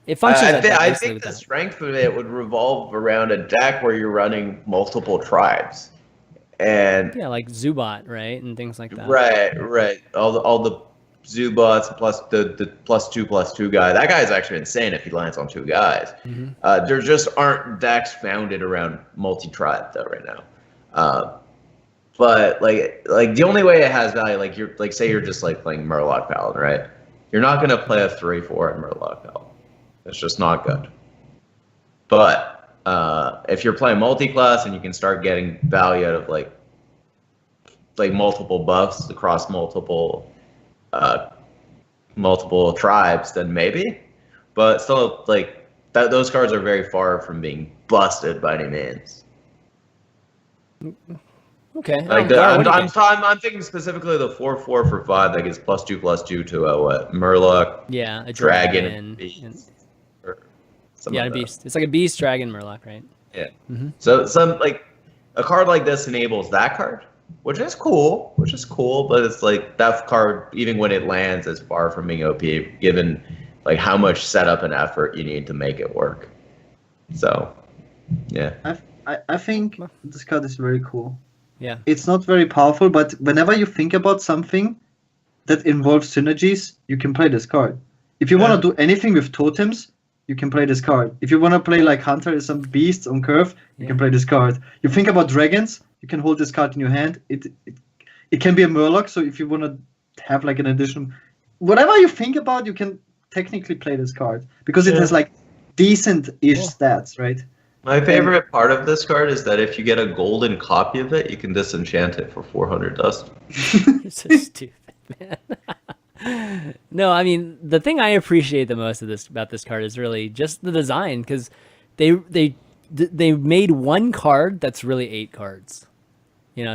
it functions. I think the strength of it would revolve around a deck where you're running multiple tribes, and yeah, like Zubat, right, and things like that. Right. All the Zubats plus the +2/+2 guy. That guy's actually insane if he lands on 2 guys. Mm-hmm. There just aren't decks founded around multi-tribe though right now. But like the only way it has value, say you're just like playing Murloc Paladin, right? You're not gonna play a 3/4 in Murloc Paladin. It's just not good. But if you're playing multi-class and you can start getting value out of like multiple buffs across multiple tribes, then maybe. But still, those cards are very far from being busted by any means. Okay. I'm thinking specifically the 4/4 for 5 that gives +2/+2 to a Murloc. Yeah, a dragon. A beast. It's like a beast, dragon, Murloc, right? Yeah. Mm-hmm. So a card like this enables that card, which is cool. But it's like that card, even when it lands, is far from being OP, given like how much setup and effort you need to make it work. So, yeah. I think this card is very cool. Yeah. It's not very powerful, but whenever you think about something that involves synergies, you can play this card. If you want to do anything with totems, you can play this card. If you want to play like Hunter or some beasts on curve, you can play this card. You think about dragons, you can hold this card in your hand. It can be a Murloc, so if you want to have like an addition, whatever you think about, you can technically play this card because it has like decent-ish stats, right? My favorite part of this card is that if you get a golden copy of it, you can disenchant it for 400 dust. You're so stupid, man. No, I mean, the thing I appreciate the most about this card is really just the design, because they made one card that's really 8 cards.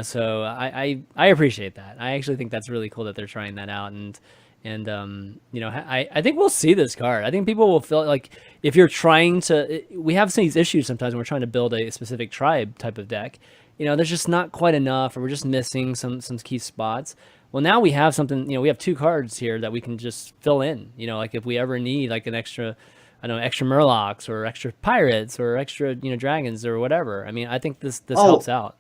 So I appreciate that. I actually think that's really cool that they're trying that out, and I think we'll see this card. I think people will feel like if you're trying to, we have these issues sometimes when we're trying to build a specific tribe type of deck. There's just not quite enough, or we're just missing some key spots. Well, now we have something. We have 2 cards here that we can just fill in. Like if we ever need like an extra, extra Murlocs or extra pirates or extra dragons or whatever. I mean, I think this helps out.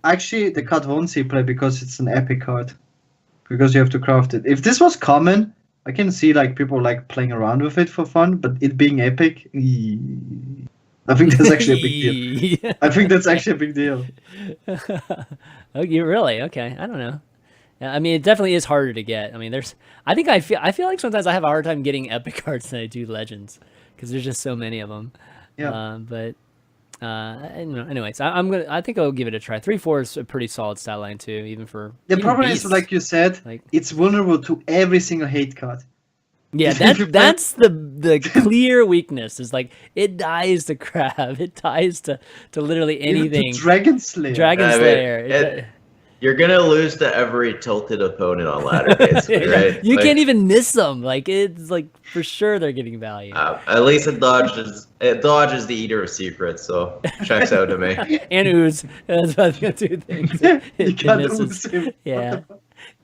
Actually, the card won't see play because it's an epic card. Because you have to craft it. If this was common, I can see like people like playing around with it for fun, but it being epic, I think that's actually a big deal. I think that's actually a big deal. Oh, you really? Okay, I don't know. Yeah, I mean, it definitely is harder to get. I mean, I feel like sometimes I have a hard time getting epic cards than I do legends because there's just so many of them. Yeah. Anyways, I think I'll give it a try. 3/4 is a pretty solid stat line too, even for. The problem is, like you said, it's vulnerable to every single hate card. Yeah, that's the clear weakness. Is like it dies to crab. It dies to literally anything. Dragon Slayer. Dragon Slayer. You're gonna lose to every tilted opponent on ladder, basically, right? You can't even miss them. Like it's like for sure they're getting value. At least it dodges the Eater of Secrets, so checks out to me. And ooze. That's about the two things. You can't ooze him. Yeah.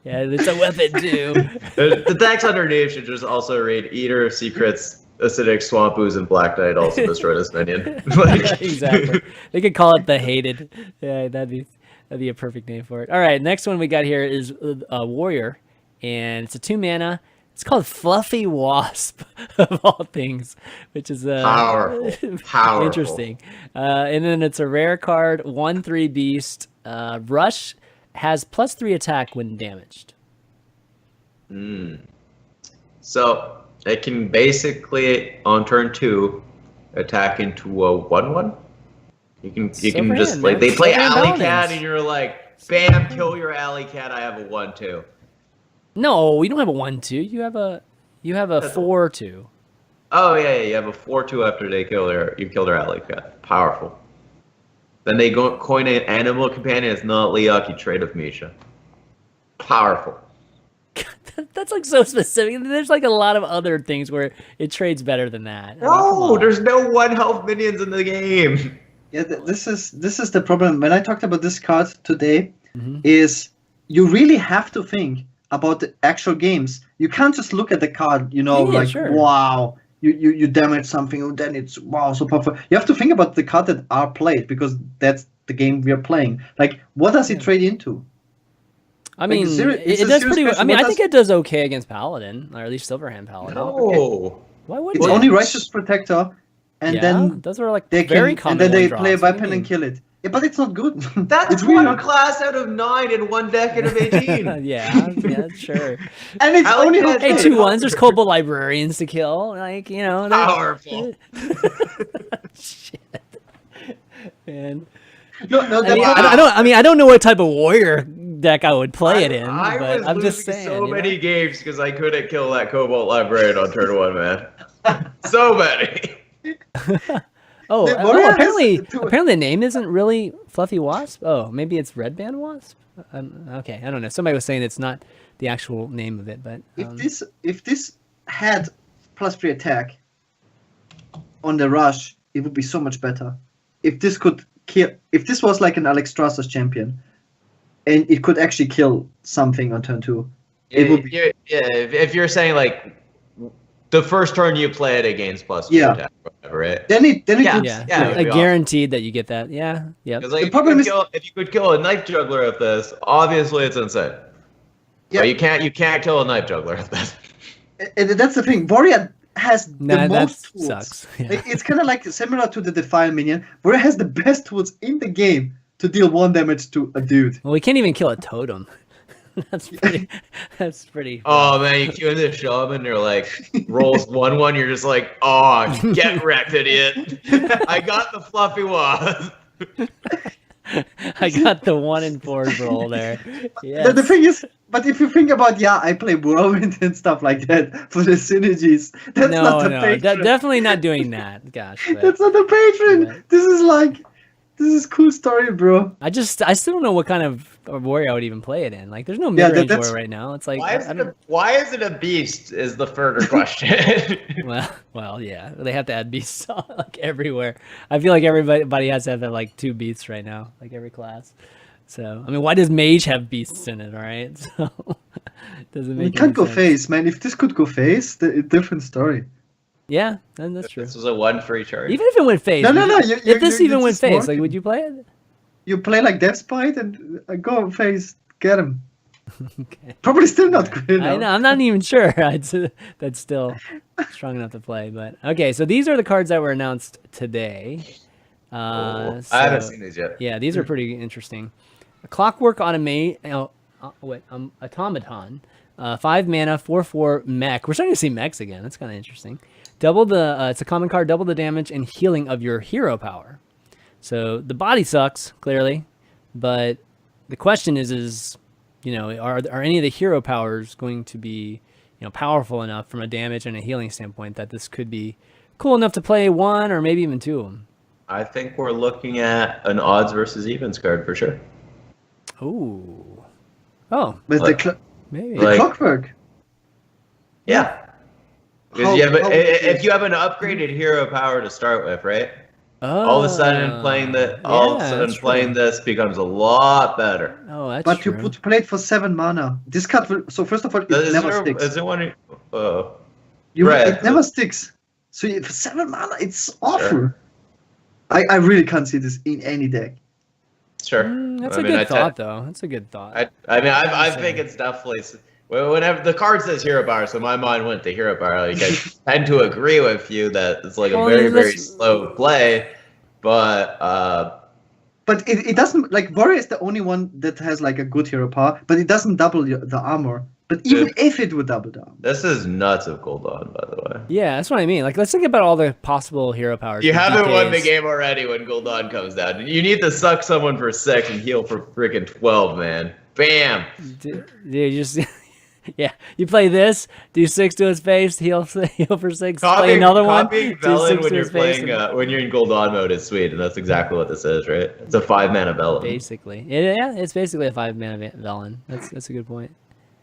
Yeah, it's a weapon too. The decks underneath should just also read Eater of Secrets, Acidic Swamp Ooze, and Black Knight also destroy this minion. Exactly. They could call it the Hated. Yeah, that'd be a perfect name for it. All right, next one we got here is a warrior, and it's a 2 mana. It's called Fluffy Wasp of all things, which is powerful. Interesting. And then it's a rare card, 1/3 beast. Rush has +3 attack when damaged. So it can basically on turn 2 attack into a 1/1. You can just like they play Alley Cat and you're like, bam, kill your Alley Cat. I have a 1/2. No, you don't have a 1/2. You have a 4/2. Oh yeah, you have a 4/2 after you kill their Alley Cat. Powerful. Then they go coin an animal companion. It's not Leok. You trade with Misha. Powerful. That's like so specific. There's like a lot of other things where it trades better than that. No, there's no 1 health minions in the game. Yeah, this is the problem. When I talked about this card today, is you really have to think about the actual games. You can't just look at the card, wow, you damage something, and then it's wow, so powerful. You have to think about the card that are played, because that's the game we are playing. Like, what does it trade into? I mean, it does pretty well. I mean, I think it does okay against Paladin, or at least Silverhand Paladin. No. Okay. Why wouldn't it's it? only Righteous Protector, and then those are like they very can, common. and then they one play a drops. weapon and kill it. Yeah, but it's not good. That's it's one really class out of 9 in one decade of 18. yeah, sure. And it's only Hey, 2/1s. There's Kobold Librarians to kill. Like, Powerful. Shit. Man. No, I don't know what type of warrior deck I would play it in, but I'm just saying. So many games because I couldn't kill that Cobalt Librarian on turn 1, man. So many. Apparently the name isn't really Fluffy Wasp. Oh, maybe it's Red Band Wasp. Okay, I don't know. Somebody was saying it's not the actual name of it, but if this had +3 attack on the rush, it would be so much better. If this could kill, if this was like an Alexstrasza's champion, and it could actually kill something on turn 2, it would be. If you're saying like the first turn you play it against +3 attack, whatever, right? Then it guaranteed that you get that. Yeah. Because like, the problem is if you could kill a knife juggler with this, obviously it's insane. Yeah. But you can't kill a knife juggler with this. And that's the thing. Warrior has the most tools. Sucks. Yeah. It's kind of like similar to the Defile minion. Warrior has the best tools in the game to deal 1 damage to a dude. Well, we can't even kill a totem. That's pretty. Oh man, you queue into shaman, you're like rolls 1/1. You're just like, oh, get wrecked, idiot! I got the Fluffy Wasp. I got the 1 in 4 roll there. Yeah. The thing is, but if you think about, I play Whirlwind and stuff like that for the synergies. That's not the patron. Definitely not doing that. Gosh, that's not the patron. This is cool story, bro. I still don't know what kind of warrior I would even play it in. Like, there's no mid-range warrior right now. It's like, why is it a beast? Is the further question. well, yeah, they have to add beasts like everywhere. I feel like everybody has to have like 2 beasts right now, like every class. So, I mean, why does Mage have beasts in it? All right, so doesn't make. It can't go sense. face, man. If this could go face, a different story. Yeah, that's true. This was a 1 free charge. Even if it went face. No. If this even went face, like, would you play it? You play like Death Spite and go face, get him. Okay. Probably still not good. I know. I'm not even sure. That's still strong enough to play. But okay, so these are the cards that were announced today. I haven't seen these yet. Yeah, these are pretty interesting. A Clockwork Automaton. 5 mana, 4/4 mech. We're starting to see mechs again. That's kind of interesting. It's a common card, double the damage and healing of your hero power. So the body sucks, clearly, but the question is, are any of the hero powers going to be, powerful enough from a damage and a healing standpoint that this could be cool enough to play 1 or maybe even 2 of them? I think we're looking at an odds versus evens card for sure. Ooh. Oh, With maybe. the clockwork. Yeah. Because if you have an upgraded hero power to start with, right? All of a sudden playing this becomes a lot better. Oh, that's but true. you play it for 7 mana. This card will, so first of all, it never sticks. Is there one? It never sticks. So for 7 mana, it's awful. Sure. I really can't see this in any deck. Sure. That's a good thought, though. That's a good thought. I think it's definitely. Whenever the card says hero power, so my mind went to hero power. Like, I tend to agree with you that it's like a very, very slow play, but it doesn't, like, Warrior is the only one that has like a good hero power, but it doesn't double the armor. But even if it would double the armor. This is nuts of Gul'dan, by the way. Yeah, that's what I mean. Like, let's think about all the possible hero powers. You haven't won the game already when Gul'dan comes down. You need to suck someone for 6 and heal for freaking 12, man. Bam! Dude, you just... Yeah, you play this, do 6 to his face, heal for 6, play another one, do 6 when to you're his face. When you're in Gul'dan mode is sweet, and that's exactly what this is, right? It's a 5-mana Velen. Basically. Yeah, it's basically a 5-mana Velen. That's a good point.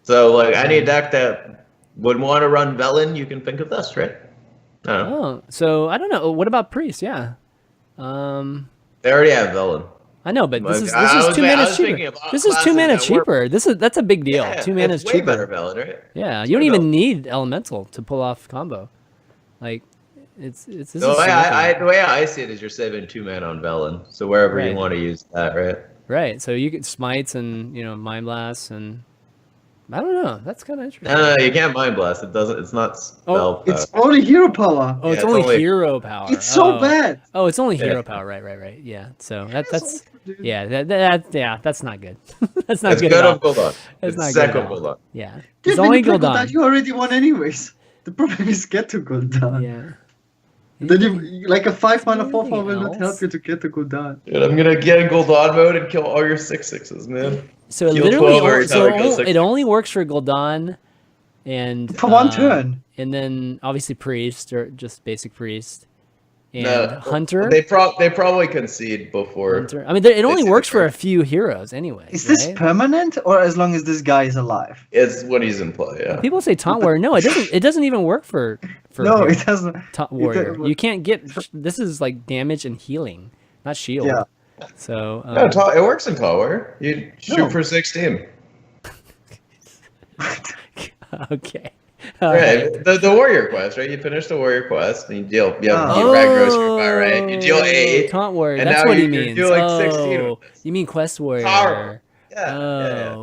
So, like, any deck that would want to run Velen, you can think of this, right? Oh, so, I don't know. What about Priest? Yeah. They already have Velen. I know, but this is 2 mana cheaper. This is 2 mana cheaper. That's a big deal. 2 mana is cheaper. Way better Velen, right? Yeah, you don't even need Elemental to pull off combo. Like, the way I see it is you're saving 2 mana on Velen, so wherever you want to use that, right? Right. So you get smites and Mind Blasts and I don't know. That's kind of interesting. No, you can't Mind Blast. It doesn't. It's not spell power. It's only hero power. Oh, it's only hero power. It's so bad. Oh, it's only hero power. Right. Yeah. So that's that's not good. That's not good. It's good on Gul'dan. It's not good on Gul'dan. Yeah. It's only Gul'dan. You already won anyways. The problem is get to Gul'dan. Yeah. Then you like a 5-mana 4/4 will not help you to get to Gul'dan. Dude, I'm gonna get in Gul'dan mode and kill all your 6/6s, man. So it only works for Gul'dan and for 1 turn. And then obviously Priest or just basic Priest. And Hunter. They probably concede before. Hunter. I mean, it only works for a few heroes anyway. Is this permanent or as long as this guy is alive? It's when he's in play. Yeah. People say Taunt Warrior. No, it doesn't. It doesn't even work for. No, it doesn't. Taunt Warrior. You can't get. This is like damage and healing, not shield. Yeah. So. No, it works in Taunt Warrior. You shoot for 16. Okay. Right, the warrior quest, right? You finish the warrior quest, and you deal. You rag grocery bar, right? You deal 8. Taunt warrior. That's what he means. You do like 16. You mean quest warrior? Power. Yeah.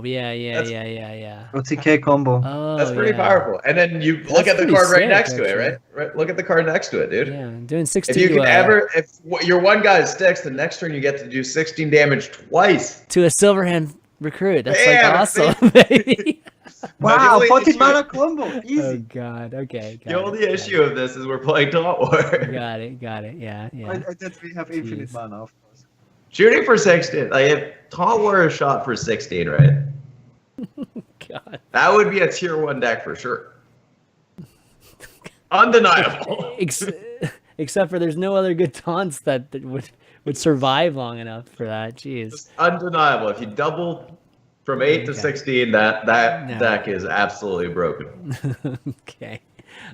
OTK combo. Oh, that's pretty powerful. And then you look at the card right next to it, right? Look at the card next to it, dude. Yeah, doing 16. If you can if your one guy sticks, the next turn you get to do 16 damage twice to a Silverhand recruit. That's like awesome, baby. Wow, 14 mana combo. Easy. Oh god. Okay. The only issue of this is we're playing Taunt War. Got it. Yeah. We have infinite mana, of course. Shooting for 16. Like if Taunt War is shot for 16, right? God. That would be a tier 1 deck for sure. Undeniable. Except for there's no other good taunts that would survive long enough for that. Jeez. It's undeniable. If you double from 8 to 16, that deck is absolutely broken. Okay.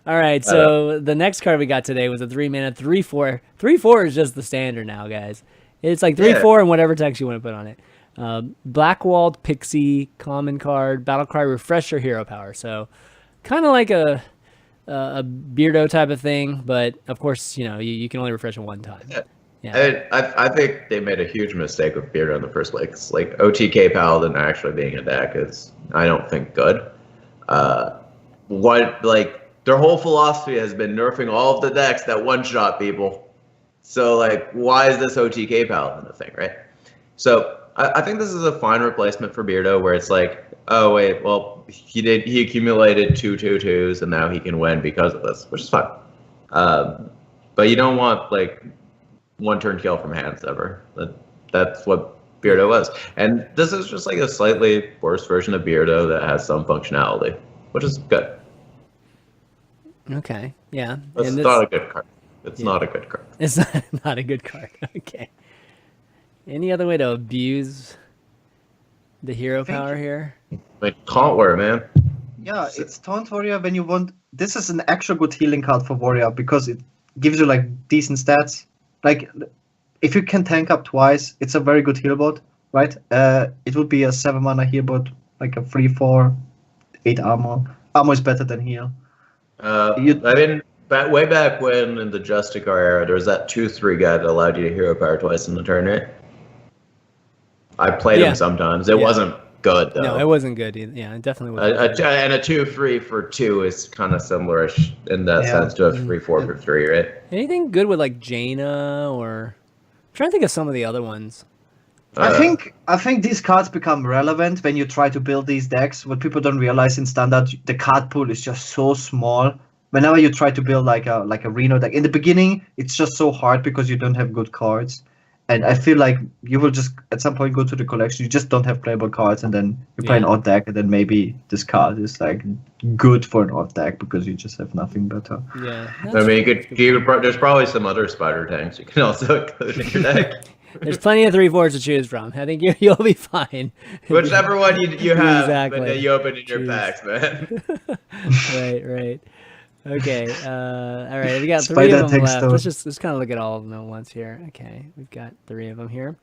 All right. So the next card we got today was a 3-mana 3/4. 3/4 is just the standard now, guys. It's like 3/4 and whatever text you want to put on it. Blackwalled Pixie, common card, battle cry, refresher, hero power. So kind of like a Beardo type of thing, but of course, you can only refresh it one time. Yeah. I think they made a huge mistake with Beardo in the first place. Like OTK Paladin actually being a deck is, I don't think, good. Their whole philosophy has been nerfing all of the decks that one-shot people. So why is this OTK Paladin a thing, right? So I think this is a fine replacement for Beardo, where it's like, oh wait, well he accumulated 2 2/2s and now he can win because of this, which is fine. But you don't want one-turn kill from hands ever. That's what Beardo was. And this is just like a slightly worse version of Beardo that has some functionality, which is good. Okay, yeah. It's not a good card. It's not a good card. It's not a good card. Okay. Any other way to abuse The hero power here. Like Taunt Warrior, man. Yeah, it's Taunt Warrior when you want. This is an extra good healing card for Warrior because it gives you like decent stats. Like, if you can tank up twice, it's a very good heal bot, right? It would be a 7 mana heal bot, like a 3/4, 8 armor. Armor is better than heal. I mean, way back when in the Justicar era, there was that 2/3 guy that allowed you to hero power twice in the turn, right? I played him sometimes. It wasn't good though. No, it wasn't good either. Yeah, it definitely wasn't. And a 2/3 for 2 is kind of similar-ish in that sense to a 3/4 for 3, right? Anything good with like Jaina or? I'm trying to think of some of the other ones. I think these cards become relevant when you try to build these decks. What people don't realize in standard, the card pool is just so small. Whenever you try to build like a Reno deck, in the beginning it's just so hard because you don't have good cards. And I feel like you will just at some point go to the collection. You just don't have playable cards, and then you play an odd deck, and then maybe this card is like good for an odd deck because you just have nothing better. Yeah, I mean, there's probably some other spider tanks you can also include in your deck. There's plenty of 3/4s to choose from. I think you'll be fine. Whichever one you have, Exactly. but you open in your packs, man. Right. Okay. All right. We got 3 Spider of them tanks left. though. Let's kind of look at all of them at once here. Okay, we've got 3 of them here.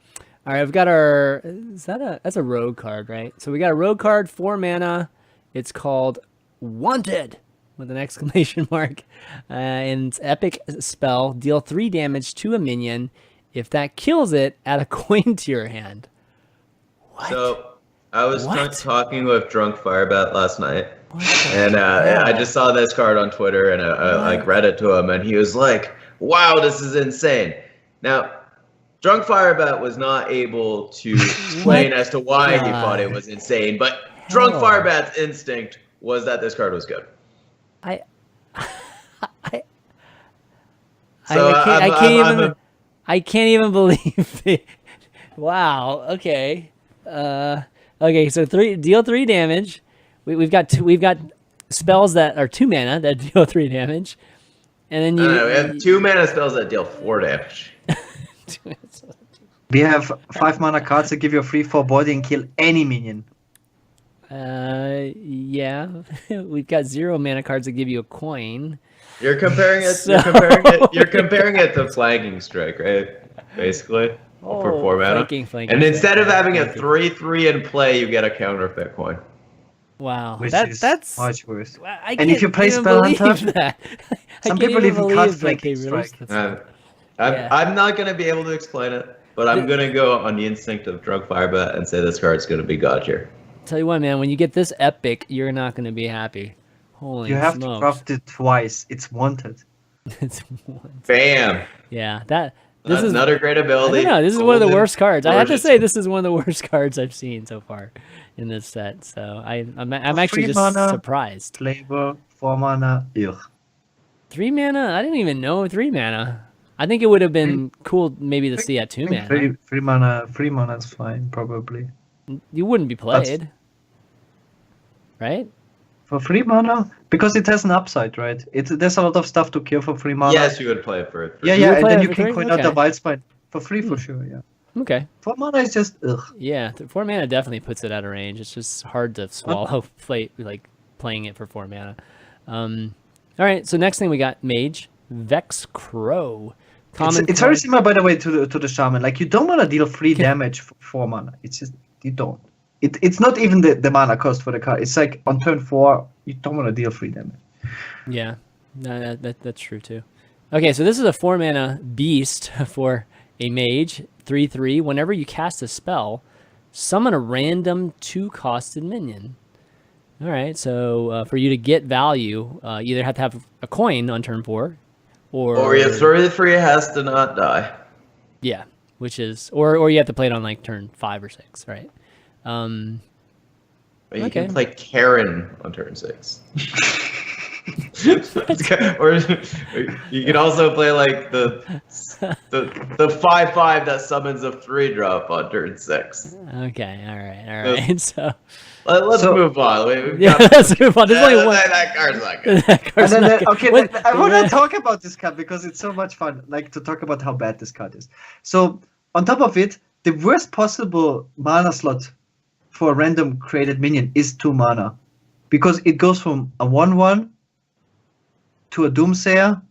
All right, we've got our. That's a rogue card, right? So we got a rogue card, 4 mana. It's called Wanted with an exclamation mark, and it's epic spell. Deal 3 damage to a minion. If that kills it, add a coin to your hand. What? So I was talking with Drunk Firebat last night. What? And I just saw this card on Twitter, and I like read it to him, and he was like, "Wow, this is insane." Now, Drunk Firebat was not able to explain as to why he thought it was insane, but Drunk Firebat's instinct was that this card was good. I can't even believe it. Wow. Okay. Okay. So deal 3 damage. We've got spells that are 2 mana that deal 3 damage, and then we have 2 mana spells that deal 4 damage. We have 5 mana cards that give you a 3/4 body and kill any minion. Yeah. We've got 0 mana cards that give you a coin. You're comparing it. You're comparing it to Flanking Strike, right? Basically, for 4 mana. Flanking and instead of having a 3/3 in play, you get a counterfeit coin. Wow, that's much worse. And if you play Spell Hunter, some people even cast Flanking Strike. I'm not going to be able to explain it, but I'm going to go on the instinct of Drunk Firebat and say this card's going to be God tier. Tell you what, man, when you get this epic, you're not going to be happy. Holy You have smokes. to craft it twice. It's wanted. It's wanted. Bam! Yeah, this is another great I ability. don't know, this is one of the worst cards. I have to gorgeous. say, this is one of the worst cards I've seen so far in this set. So I'm actually just surprised. Flavor, 4 mana, 3 mana? I didn't even know 3 mana. I think it would have been cool maybe to see at 2 mana. 3 mana is fine, probably. You wouldn't be played, right? For 3 mana? Because it has an upside, right? There's a lot of stuff to kill for 3 mana. Yes, you would play it for it. Yeah, and then you can coin out the Wild Spine for free for sure, yeah. Okay. 4 mana is just Yeah, 4 mana definitely puts it out of range. It's just hard to swallow playing it for 4 mana. All right, so next thing we got Mage, Vex Crow. It's very similar, by the way, to the Shaman. Like, you don't want to deal 3 damage for 4 mana. It's just, you don't. It's not even the mana cost for the card. It's like, on turn 4, you don't want to deal 3 damage. Yeah, no, that's true, too. Okay, so this is a 4 mana beast for a Mage, 3/3. Whenever you cast a spell, summon a random 2-costed minion. All right, so for you to get value, you either have to have a coin on turn 4, or your 3/3 has to not die. Yeah, which is or you have to play it on like turn 5 or 6, right? But you can play Karen on turn 6. Or you can also play like the 5/5 that summons a 3-drop on turn 6. Okay, all right. So let's move on. Let's move on. There's only one. That card's not good. I want to talk about this card because it's so much fun. Like, to talk about how bad this card is. So on top of it, the worst possible mana slot for a random created minion is 2 mana. Because it goes from a 1/1 to a Doomsayer.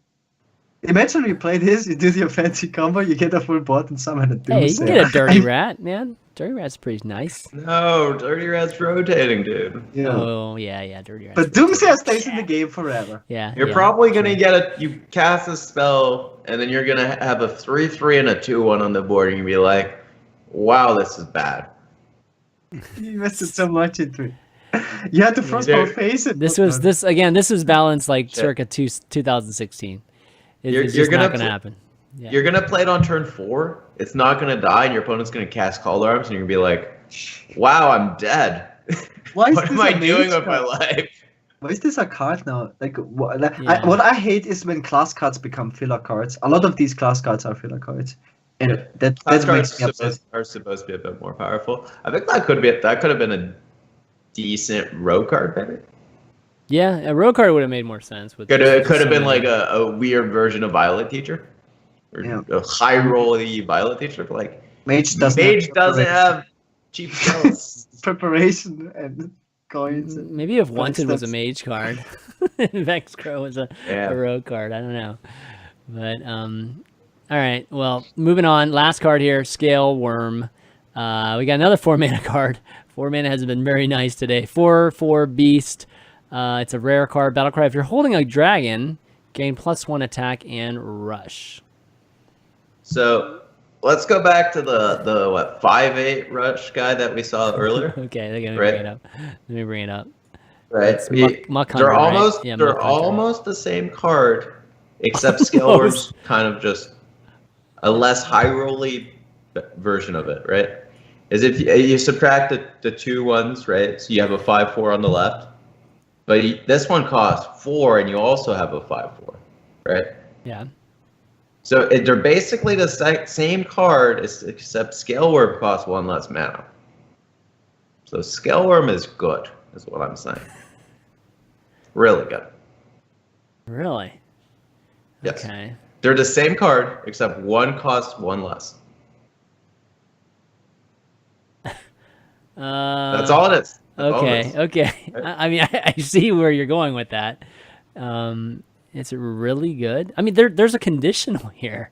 Imagine you play this, you do your fancy combo, you get a full board and summon a Doomsayer. Hey, you can get a Dirty Rat, man. Dirty Rat's pretty nice. No, Dirty Rat's rotating, dude. Yeah. Oh, yeah, Dirty Rat. But Doomsayer stays in the game forever. Yeah. You're probably gonna get you cast a spell, and then you're gonna have a 3/3 and a 2/1 on the board, and you'll be like, wow, this is bad. You invested so much into it. You had to frostbolt face it. This was balanced like circa 2016. It's just not gonna happen. Yeah. You're gonna play it on turn 4. It's not gonna die, and your opponent's gonna cast Call Arms, and you're gonna be like, "Wow, I'm dead. What am I doing with my life?" Why is this a card now? Like, what I hate is when class cards become filler cards. A lot of these class cards are filler cards, and that makes me upset. Are supposed to be a bit more powerful. I think that could have been a decent rogue card, maybe. Yeah, a rogue card would have made more sense. Could have been like a weird version of Violet Teacher, or a high rolly Violet Teacher. Like Mage doesn't have cheap spells. Preparation and coins. Maybe if Wanted was a mage card, Vex Crow was a rogue card. I don't know, but all right. Well, moving on. Last card here, Scale Worm. We got another 4 mana card. 4 mana has been very nice today. 4/4 Beast. It's a rare card. Battle cry. If you're holding a dragon, gain +1 attack and rush. So let's go back to the 5/8 rush guy that we saw earlier. Okay, let me bring it up. Right. They're almost the same card, except Scale Worm's kind of just a less high rolly version of it, right? Is if you subtract the 2/1s, right? So you have a 5/4 on the left. But this one costs 4, and you also have a 5/4, right? Yeah. So they're basically the same card, except Scale Worm costs 1 less mana. So Scale Worm is good, is what I'm saying. Really good. Really? Yes. Okay. They're the same card, except one costs 1 less. That's all it is. Okay. I mean, I see where you're going with that. It's really good. I mean, there's a conditional here.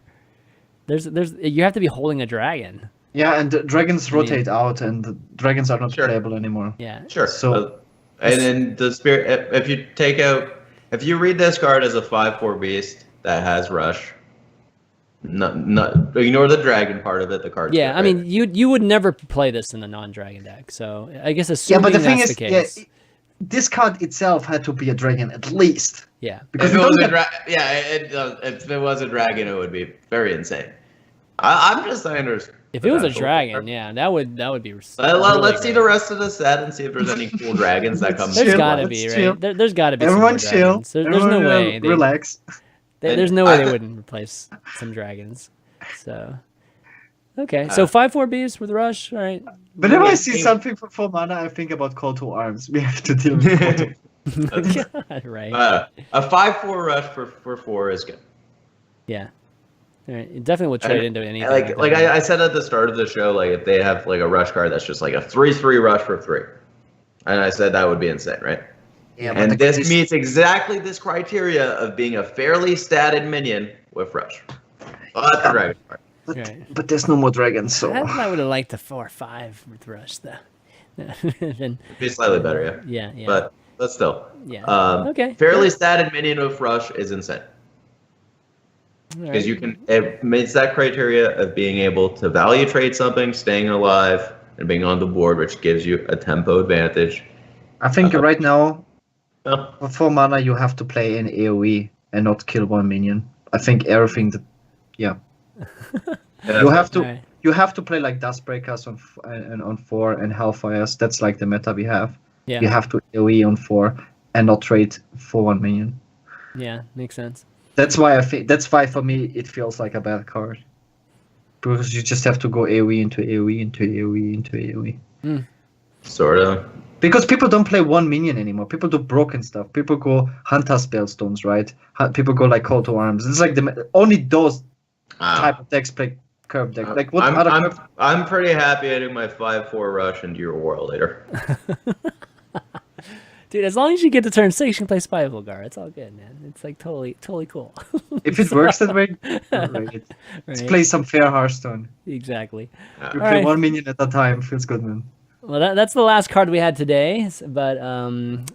There's you have to be holding a dragon. Yeah, and dragons rotate out, and the dragons are not playable anymore. Yeah. Sure. So, and then the spirit, if you read this card as a 5/4 beast that has rush, not ignore the dragon part of it. The card. Yeah, I mean, you would never play this in a non-dragon deck. So I guess assuming but the thing that's is, the case. This card itself had to be a dragon at least. Yeah. Because if it was a dragon, it would be very insane. I'm just saying there's. If it was a dragon, that would be. Let's really see the rest of the set and see if there's any cool dragons that come. There's gotta be, right? There's gotta be. Everyone some chill. Dragons. There's no way. Relax. There's no way they wouldn't replace some dragons. So. Okay, so 5/4 beast with rush. All right. Whenever I see something for 4 mana, I think about Call to Arms. We have to deal with it. God, right. A 5/4 rush for 4 is good. Yeah. All right. It definitely would trade into anything. Like I said at the start of the show, like if they have like a rush card that's just like a 3/3 rush for 3, and I said that would be insane, right? Yeah. And this meets exactly this criteria of being a fairly statted minion with rush. Oh, that's a dragon card. But there's no more dragons, so I would have liked the 4/5 with rush though. It'd be slightly better, yeah. But still. Yeah. Okay. Fairly statted minion with rush is insane. Because it meets that criteria of being able to value trade something, staying alive, and being on the board, which gives you a tempo advantage. I think right now, for 4 mana, you have to play in AoE and not kill 1 minion. I think everything you have to play like Dustbreakers on 4 and Hellfires. That's like the meta we have. Yeah. You have to AoE on 4 and not trade for 1 minion. Yeah, makes sense. That's why for me it feels like a bad card. Because you just have to go AoE into AoE into AoE into AoE. Sort of. Because people don't play 1 minion anymore. People do broken stuff. People go Hunter Spellstones, right? People go like Call to Arms. It's like only those type of decks play curve deck? Like what other curve? I'm pretty happy hitting my 5/4 rush into your war later. Dude, as long as you get to turn 6, you can play Spyful Gar. It's all good, man. It's like totally cool. If it works that way, right. Let's play some fair Hearthstone. Exactly. You play 1 minion at a time. Feels good, man. Well, that's the last card we had today, but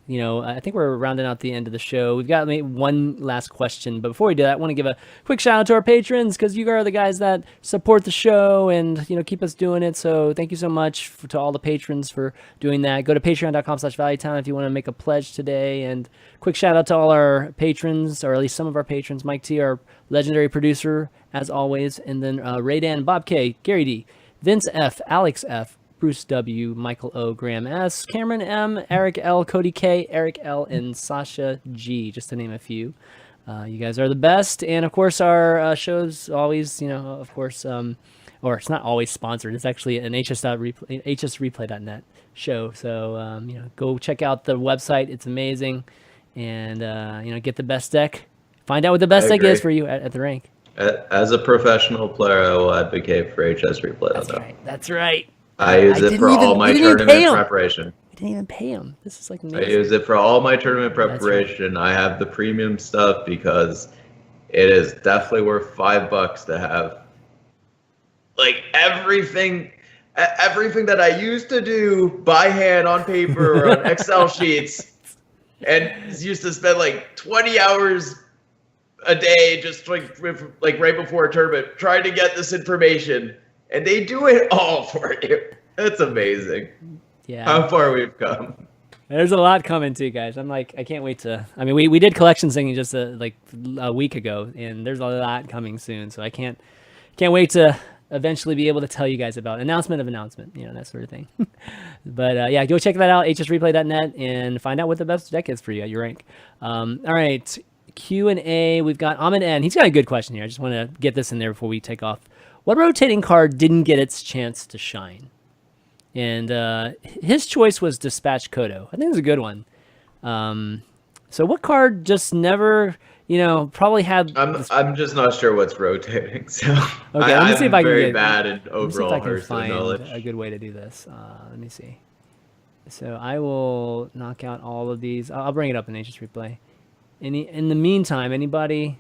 you know, I think we're rounding out the end of the show. We've got maybe one last question, but before we do that, I want to give a quick shout out to our patrons, because you are the guys that support the show and, you know, keep us doing it. So thank you so much to all the patrons for doing that. Go to patreon.com/valuetown if you want to make a pledge today. And quick shout out to all our patrons, or at least some of our patrons: Mike T, our legendary producer, as always, and then Ray Dan, Bob K, Gary D, Vince F, Alex F, Bruce W, Michael O, Graham S, Cameron M, Eric L, Cody K, Eric L, and Sasha G, just to name a few. You guys are the best. And of course, our show's always, you know, of course, or it's not always sponsored. It's actually an hsreplay.net show. So, you know, go check out the website. It's amazing. And, you know, get the best deck. Find out what the best deck is for you at the rank. As a professional player, I will advocate for HS Replay. That's right. I use it for all my tournament preparation. We didn't even pay him. This is like amazing. I use it for all my tournament preparation. Right. I have the premium stuff because it is definitely worth $5 to have. Like everything that I used to do by hand on paper or on Excel sheets, and used to spend like 20 hours a day just like right before a tournament trying to get this information. And they do it all for you. It's amazing. Yeah. How far we've come. There's a lot coming too, guys. I'm like, I can't wait to. I mean, we did collection singing just like a week ago, and there's a lot coming soon. So I can't wait to eventually be able to tell you guys about announcement, you know, that sort of thing. But yeah, go check that out, hsreplay.net, and find out what the best deck is for you at your rank. All right, Q&A. We've got Ahmed N. He's got a good question here. I just want to get this in there before we take off. What rotating card didn't get its chance to shine? And his choice was Dispatch Kodo. I think it's a good one. So what card just never, you know, probably had... I'm just not sure what's rotating. So okay, let me see if I can very bad in overall Hearthstone knowledge. A good way to do this. Let me see. So I will knock out all of these. I'll bring it up in HS Replay. In the meantime, anybody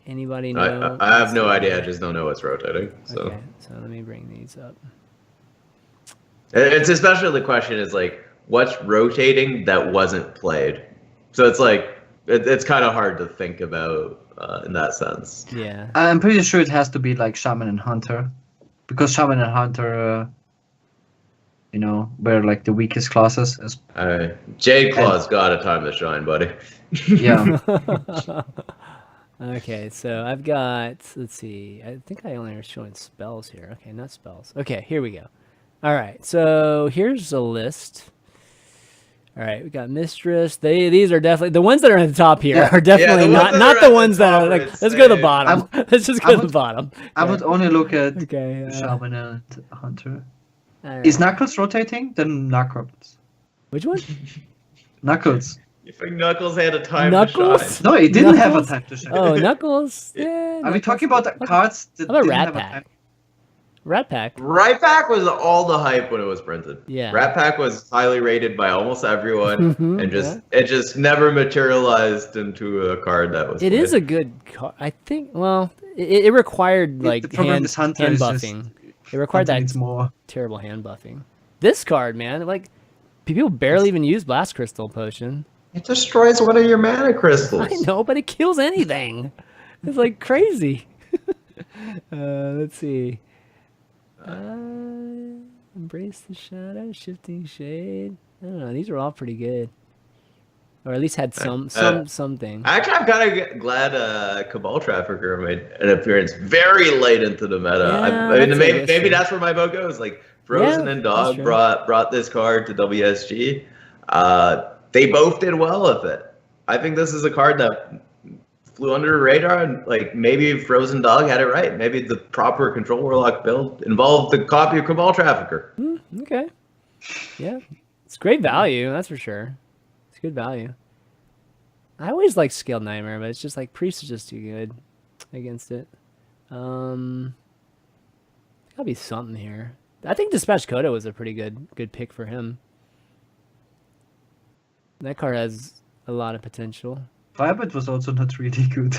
know? I have no idea. I just don't know what's rotating. So. Okay, so let me bring these up. It's especially the question is like, what's rotating that wasn't played? So it's like, it's kind of hard to think about in that sense. Yeah. I'm pretty sure it has to be like Shaman and Hunter. Because Shaman and Hunter, you know, were like the weakest classes. Jade Claw's got a time to shine, buddy. Yeah. Okay, so I've got, let's see, I think I only are showing spells here. Okay, not spells. Okay, here we go. All right, so here's a list. All right, we got Mistress. These are definitely, the ones that are in the top here are definitely not the ones that are like, let's go to the bottom. Let's just go to the bottom. I would only look at Shaman and Hunter. Right. Is Knuckles rotating? Then Knuckles. Which one? Knuckles. You think Knuckles had a time to shine? No, he didn't have a time to shine. Oh, Knuckles. Yeah, are we talking about the cards that didn't have a time? Rat Pack. Rat Pack was all the hype when it was printed. Yeah. Rat Pack was highly rated by almost everyone, and it just never materialized into a card that was. It is a good card. I think. Well, it required like hand buffing. It required that more terrible hand buffing. This card, man, like people barely even use Blast Crystal Potion. It destroys one of your mana crystals. I know, but it kills anything. It's like crazy. Let's see. Embrace the Shadow, Shifting Shade. I don't know. These are all pretty good, or at least had something. Actually, I'm kind of glad Cabal Trafficker made an appearance very late into the meta. Yeah, I mean, maybe that's where my vote goes. Like Frozen and Dog brought this card to WSG. They both did well with it. I think this is a card that flew under the radar, and like maybe Frozen Dog had it right. Maybe the proper Control Warlock build involved the copy of Cabal Trafficker. Okay. Yeah. It's great value, that's for sure. It's good value. I always like Scaled Nightmare, but it's just like Priest is just too good against it. Gotta be something here. I think Dispatch Kodo was a pretty good pick for him. That card has a lot of potential. Firebat was also not really good,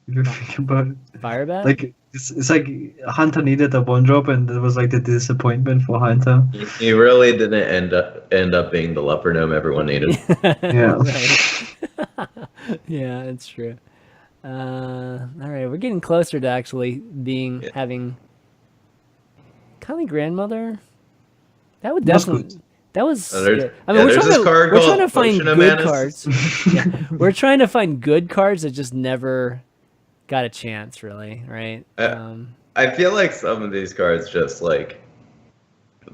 if you think about it. Firebat? Like, it's like Hunter needed a 1-drop, and it was like the disappointment for Hunter. He really didn't end up being the leper gnome everyone needed. Yeah. Yeah, it's true. All right, we're getting closer to actually having Kylie Grandmother. That would definitely. That was. There's, I mean, there's this card we're called trying to find Potion of good Manus. cards. Yeah, we're trying to find good cards that just never got a chance, really, right? I feel like some of these cards just like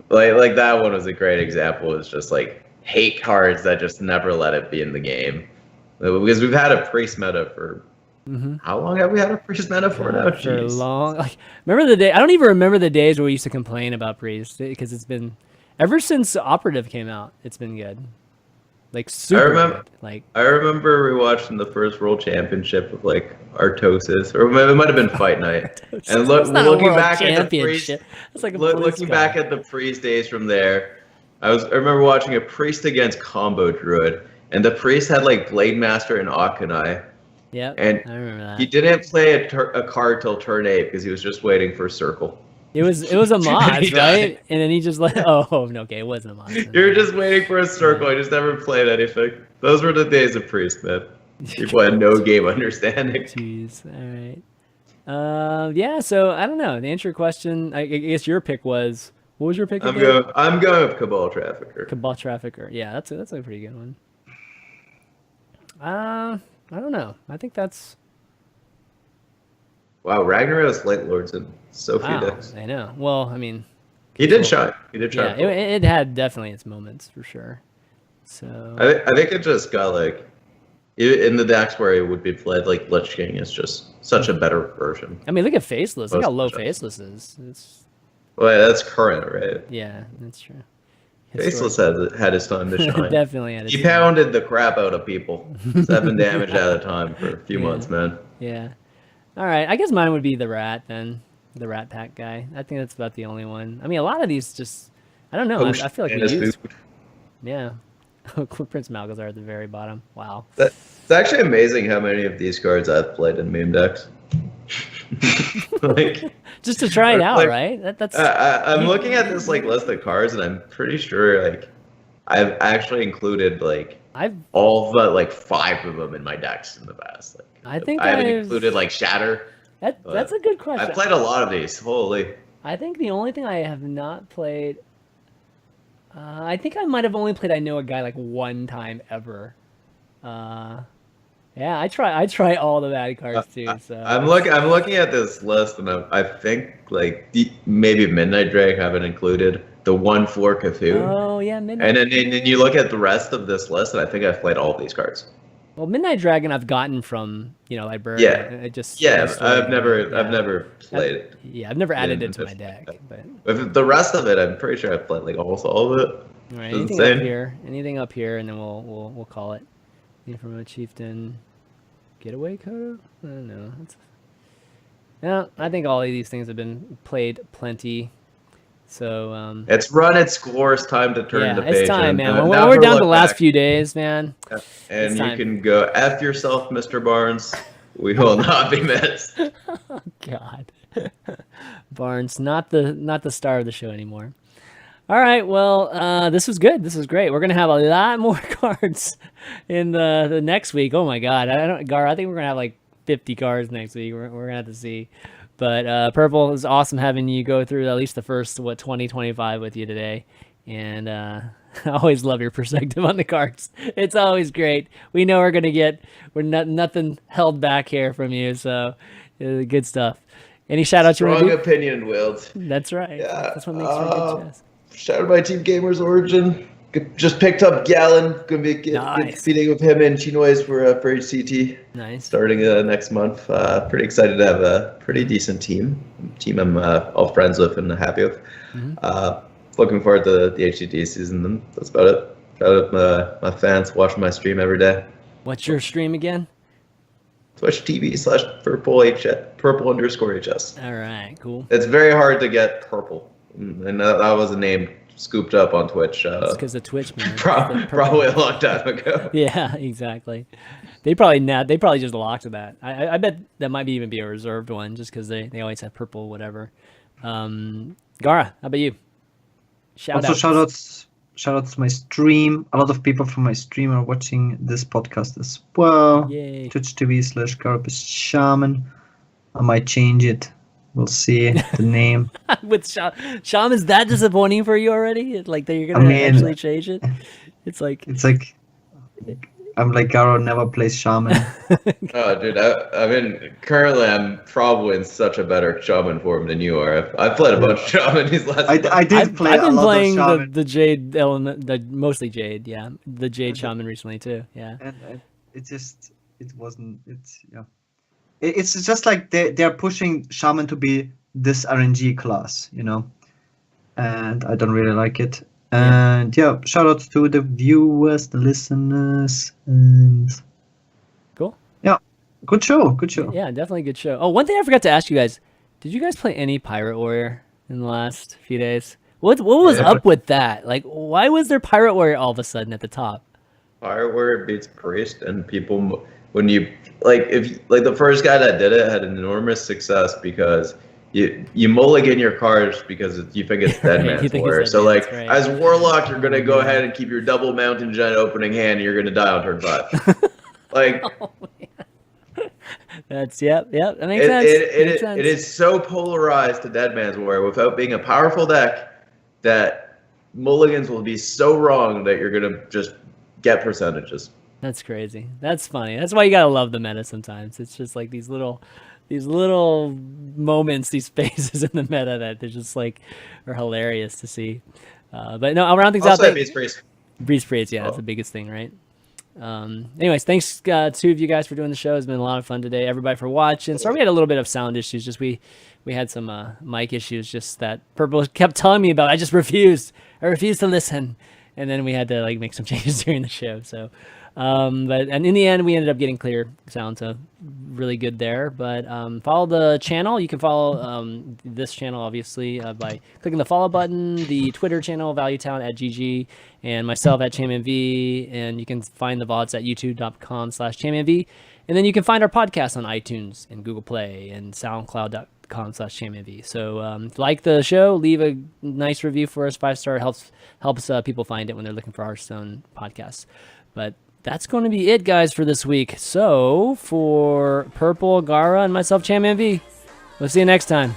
that one was a great example. It's just like hate cards that just never let it be in the game. Because we've had a priest meta for how long have we had a priest meta for now? For long. Like, remember the day? I don't even remember the days where we used to complain about priest because it's been ever since Operative came out. It's been good, like super good. Like I remember rewatching the first World Championship of like Artosis, or it might have been Fight Night, and looking back at the priest, it's like looking back at the priest days from there. I remember watching a priest against combo druid, and the priest had like Blade Master and Akanai. Yeah, and I remember that. He didn't play a card till turn 8 because he was just waiting for a circle. It was a Moz, right? And then he just like, oh no, okay, it wasn't a Moz. You were just waiting for a circle. I just never played anything. Those were the days of priest, man. People had no game understanding. Jeez, all right. Yeah. So I don't know. To answer your question, I guess your pick was. What was your pick? I'm going with Cabal Trafficker. Cabal Trafficker. Yeah, that's a pretty good one. I don't know. I think that's. Wow, Ragnaros Light Lords in so few decks. I know. Well, I mean, he did shine. He did shine. Yeah, it had definitely its moments for sure. So I think it just got like in the decks where it would be played, like Lich King is just such a better version. I mean, look at Faceless. Look how low Faceless is. Well, that's current, right? Yeah, that's true. Faceless had his time to shine. Definitely had his He pounded the crap out of people. 7 damage at a time for a few months, man. Yeah. All right. I guess mine would be the Rat then. The Rat Pack guy. I think that's about the only one. I mean, a lot of these just, I don't know. I feel like we used. Yeah. Prince Malgazar at the very bottom. Wow. It's actually amazing how many of these cards I've played in meme decks. Like, just to try it out, like, right? That's. I'm looking at this like list of cards, and I'm pretty sure like I've actually included like all but like 5 of them in my decks in the past. Like, I think I haven't included like Shatter. That's a good question. I've played a lot of these. Holy. I think the only thing I have not played. I think I might have only played I Know a Guy like one time ever. Yeah, I try all the bad cards too. So I'm looking at this list, and I think like maybe Midnight Drake haven't included the 1/4 Cthulhu. Oh yeah, Midnight. And then you look at the rest of this list, and I think I've played all of these cards. Well, Midnight Dragon I've gotten from Librarian. Yeah. I've never played it. Yeah, I've never added it to my deck. But the rest of it, I'm pretty sure I've played like almost all of it. All right, anything up here, and then we'll call it. From a Chieftain Getaway Kodo? I don't know. Yeah, I think all of these things have been played plenty. So it's run its course. Time to turn the page. It's time, man. We're down to the last few days, man. And you can go F yourself, Mr. Barnes. We will not be missed. Oh, God. Barnes, not the star of the show anymore. All right, well, this was good. This was great. We're gonna have a lot more cards in the next week. Oh my God, Gaara, I think we're gonna have like 50 cards next week. We're gonna have to see. But Purple, it was awesome having you go through at least the first 20, 25 with you today, and I always love your perspective on the cards. It's always great. We know we're nothing held back here from you, so good stuff. Any shout outs you want to do? Strong opinion, Wild. That's right. Yeah. That's what makes for good chess. Shout out my Team Gamers Origin. Just picked up Gallon. Gonna be competing with him and Chinois for HCT. Nice. Starting next month. Pretty excited to have a pretty decent team. I'm all friends with and happy with. Looking forward to the HCT season. And that's about it. Shout out my fans watching my stream every day. What's your stream again? Twitch TV/purple_HS. All right, cool. It's very hard to get purple, and that was a name scooped up on Twitch. It's because of Twitch, man. Probably a long time ago. Yeah, exactly. They probably just locked that. I bet that might even be a reserved one, just because they always have purple whatever. Gaara, how about you? Shout outs to my stream. A lot of people from my stream are watching this podcast as well. Yay. Twitch TV/Garapist Shaman. I might change it. We'll see the name. With Shaman, is that disappointing for you already? Like that you're gonna actually change it? It's like I'm like Gaara never plays Shaman. Oh, dude, I mean, currently I'm probably in such a better Shaman form than you are. I've played a bunch of Shaman these last. I've been playing Shaman. the Jade element, mostly Jade, yeah, the Jade Shaman recently too, yeah. And it's just just like they're pushing Shaman to be this RNG class, you know, and I don't really like it. And shout out to the viewers, the listeners, and cool. Yeah, good show. Yeah, definitely good show. Oh, one thing I forgot to ask you guys: did you guys play any Pirate Warrior in the last few days? What was up with that? Like, why was there Pirate Warrior all of a sudden at the top? Pirate Warrior beats Priest, and people when you the first guy that did it had enormous success because. You mulligan your cards because you think it's Dead Man's Warrior. So as Warlock, you're gonna go ahead and keep your double Mountain Giant opening hand, and you're gonna die on turn 5. That's that makes sense. It is so polarized to Dead Man's Warrior without being a powerful deck that mulligans will be so wrong that you're gonna just get percentages. That's crazy. That's funny. That's why you gotta love the meta sometimes. It's just like these little moments, these phases in the meta that they're just like are hilarious to see. But no, I'll round things out. Breeze Priest, yeah, that's the biggest thing, right? Anyways, thanks two of you guys for doing the show. It's been a lot of fun today. Everybody for watching. Sorry we had a little bit of sound issues. Just we had some mic issues. Just that Purple kept telling me about. I refused to listen, and then we had to make some changes during the show. So. But in the end we ended up getting clear sound, so really good there. But follow the channel. You can follow this channel obviously by clicking the follow button, the Twitter channel ValueTown @GG, and myself @ChanManV, and you can find the VODs at youtube.com/ChanManV, and then you can find our podcast on iTunes and Google Play and SoundCloud.com/ChanManV. So like the show, leave a nice review for us. 5-star helps people find it when they're looking for Hearthstone podcasts. But that's going to be it, guys, for this week. So, for Purple, Gaara, and myself, ChanManV, we'll see you next time.